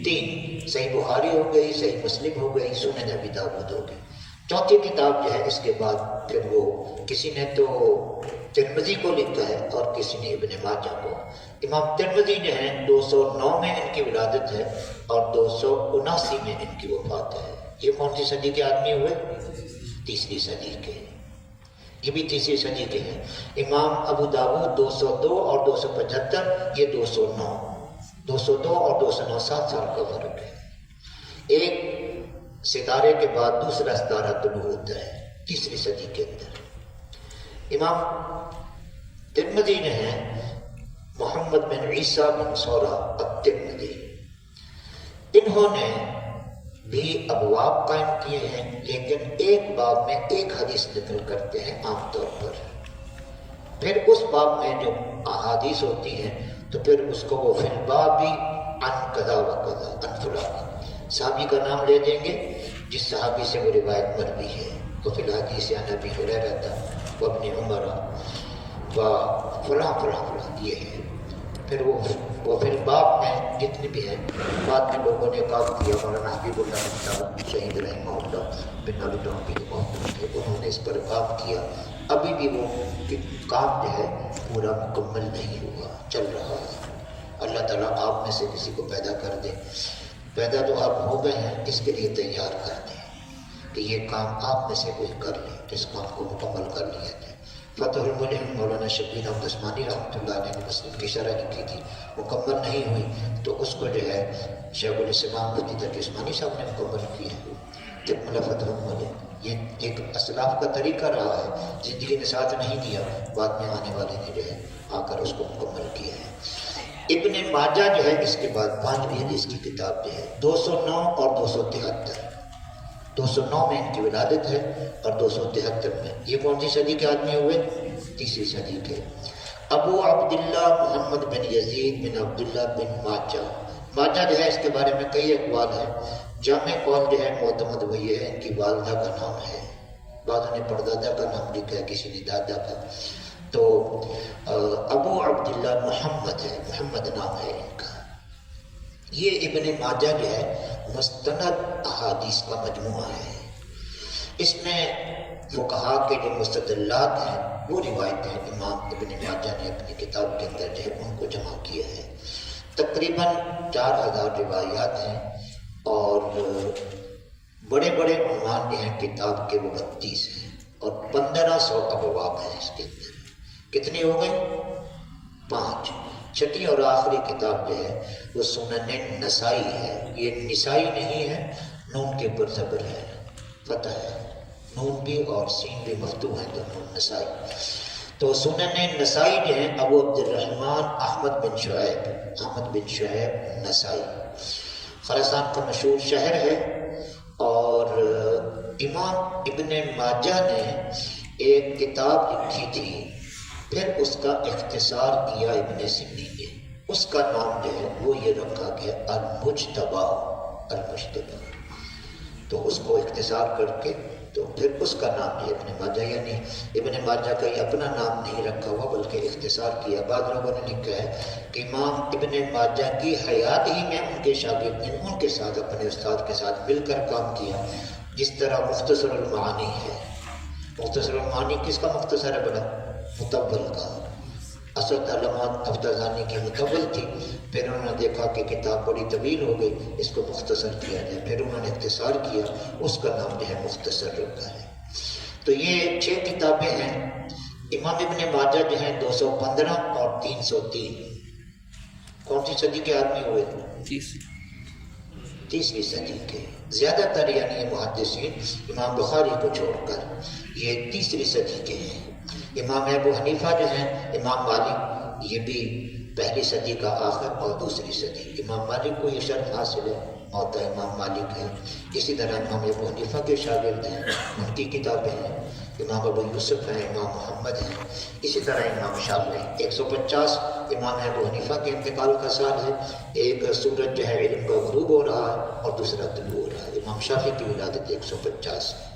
3۔ صحیح بخاری ہو گئی، صحیح مسلم ہو گئی، سنن نبی داؤد ہو گئی۔ چوتھی کتاب جو ہے اس کے بعد پھر وہ کسی نے تو ترمذی کو لکھا ہے اور کسی نے ابن ماجہ کو۔ امام ترمذی جو ہیں 209 میں ان کی ولادت ہے اور 279 میں ان کی وفات ہے۔ یہ کون سی صدی کے آدمی ہوئے؟ تیسری صدی کے، یہ بھی تیسری صدی کے ہیں۔ امام ابو داؤد 202 اور 275، یہ 209 اور 209 7 سال کا فرق ہے۔ ایک ستارے کے بعد دوسرا ستارہ طلوع ہوتا ہے تیسری صدی کے اندر۔ امام ترمذی جو ہیں محمد بن عیسیٰ بن سورہ الترمذی، انہوں نے بھی ابواب قائم کیے ہیں، لیکن ایک باب میں ایک حدیث نقل کرتے ہیں عام طور پر، پھر اس باب میں جو احادیث ہوتی ہیں تو پھر اس کو وہ فی الباب عن کذا و کذا عن فلان صحابی کا نام لے دیں گے جس صحابی سے وہ روایت مروی ہے. تو فی الحدیث عن ابی ہریرہ و ابن عمر و فلاں فلاں فلاں یہ ہے. پھر وہ فی الباب میں جتنے بھی ہیں بعد میں لوگوں نے کام کیا. مولانا حبیب اللہ صاحب شہید رحمہ اللہ بن علی ٹوپی کے محترم تھے، انہوں نے اس پر کام کیا. ابھی بھی وہ کام جو ہے پورا مکمل نہیں ہوا، چل رہا ہے. اللہ تعالیٰ آپ میں سے کسی کو پیدا کر دے. پیدا تو آپ ہو گئے ہیں، اس کے لیے تیار کر دیں کہ یہ کام آپ میں سے کوئی کر لے، اس کام کو مکمل کر لیا جائے. فتح الملہم مولانا شبیر احمد عثمانی رحمۃ اللہ علیہ نے مسلم کی شرح لکھی تھی، مکمل نہیں ہوئی تو اس کو جو ہے شیخ الاسلام مفتی تقی عثمانی صاحب نے مکمل کی ہے. تکملہ فتح الملہم یہ ایک اسلاف کا طریقہ رہا ہے، زندگی نے ساتھ نہیں دیا، بعد میں آنے والے نے جو ہے آ کر اس کو مکمل کیا ہے. ابن ماجہ جو ہے اس کے بعد 5ویں حدیث کی کتاب جو ہے 209 اور 273. 209 میں ان کی ولادت ہے اور 273 میں. یہ کون سی صدی کے آدمی ہوئے؟ تیسری صدی کے. ابو عبداللہ محمد بن یزید بن عبداللہ بن ماجہ. ماجہ جو ہے اس کے بارے میں کئی اقوال ہیں. جامع قول جو ہے معتمد وہی ہے، ان کی والدہ کا نام ہے، بعض نے پردادا کا نام لکھا ہے، کسی نے دادا کا. تو ابو عبداللہ محمد ہے، محمد نام ہے ان کا. یہ ابن ماجہ جو ہے مستند احادیث کا مجموعہ ہے. اس میں فقہا کے جو مستدلات ہیں وہ روایتیں امام ابن ماجہ نے اپنی کتاب کے اندر جو ہے ان کو جمع کیا ہے. تقریباً 4000 روایات ہیں اور بڑے بڑے عنوان جو ہیں کتاب کے وہ 32 ہیں اور 1500 ابواب ہیں اس کے اندر. کتنی ہو گئی؟ 5. چھٹی اور آخری کتاب جو ہے وہ سنن نسائی ہے. یہ نسائی نہیں ہے، نون کے اوپر زبر ہے، فتح ہے، نون بھی اور سین بھی مفتوح ہے دونوں، نسائی. تو سنن نسائی جو ہیں ابو عبد الرحمن احمد بن شعیب نسائی، خراسان کا مشہور شہر ہے. اور امام ابن ماجہ نے ایک کتاب لکھی تھی، پھر اس کا اختصار کیا ابن سنی نے. اس کا نام جو ہے وہ یہ رکھا گیا المجتبی. تو اس کو اختصار کر کے تو پھر اس کا نام جو ابن ماجہ، یعنی ابن ماجہ کا یہ اپنا نام نہیں رکھا ہوا بلکہ اختصار کیا. بعض لوگوں نے لکھا ہے کہ امام ابن ماجہ کی حیات ہی میں ان کے شاگرد نے ان کے ساتھ اپنے استاد کے ساتھ مل کر کام کیا. جس طرح مختصر المعانی ہے. مختصر المعانی کس کا مختصر ہے بنا؟ مطول کا. اسد علامات افدازانی کی مطول تھی، پھر انہوں نے دیکھا کہ کتاب بڑی طویل ہو گئی، اس کو مختصر کیا جائے، پھر انہوں نے اختصار کیا، اس کا نام جو ہے مختصر رکھا ہے. تو یہ 6 کتابیں ہیں. امام ابن ماجہ جو ہیں 215 اور 303. کون سی صدی کے آدمی ہوئے؟ تیسری صدی کے. زیادہ تر یعنی محدثین امام بخاری کو چھوڑ کر یہ تیسری صدی کے ہیں. امام ابو حنیفہ جو ہیں، امام مالک یہ بھی پہلی صدی کا آخر اور دوسری صدی. امام مالک کو یہ شرف حاصل ہے، موطا امام مالک ہے. اسی طرح امام ابو حنیفہ کے شاگرد ہیں، ان کی کتابیں ہیں. امام ابو یوسف ہیں، امام محمد ہیں. اسی طرح امام شافعی 150 امام ابو حنیفہ کے انتقال کا سال ہے. ایک سورج جو ہے علم کا غروب ہو رہا ہے اور دوسرا طلوع ہو رہا ہے. امام شافعی کی ولادت 150 ہے.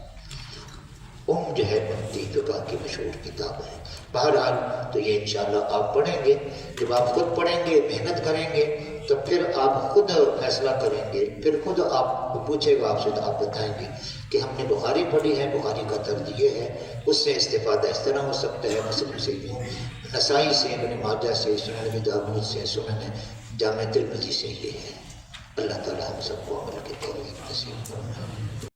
جو ہے منتی فقہ کی مشہور کتاب ہے. بہرحال تو یہ انشاءاللہ آپ پڑھیں گے. جب آپ خود پڑھیں گے، محنت کریں گے تو پھر آپ خود فیصلہ کریں گے. پھر خود آپ پوچھے گا آپ سے تو آپ بتائیں گے کہ ہم نے بخاری پڑھی ہے، بخاری کا طرز یہ ہے، اس سے استفادہ اس طرح ہو سکتا ہے، مسلم سے یوں، نسائی سے، ابن ماجہ سے، سنن ابی داؤد سے، سنن جامع ترمذی سے یہ ہے. اللہ تعالیٰ ہم سب کو عمل کے توفیق نصیب فرمائے.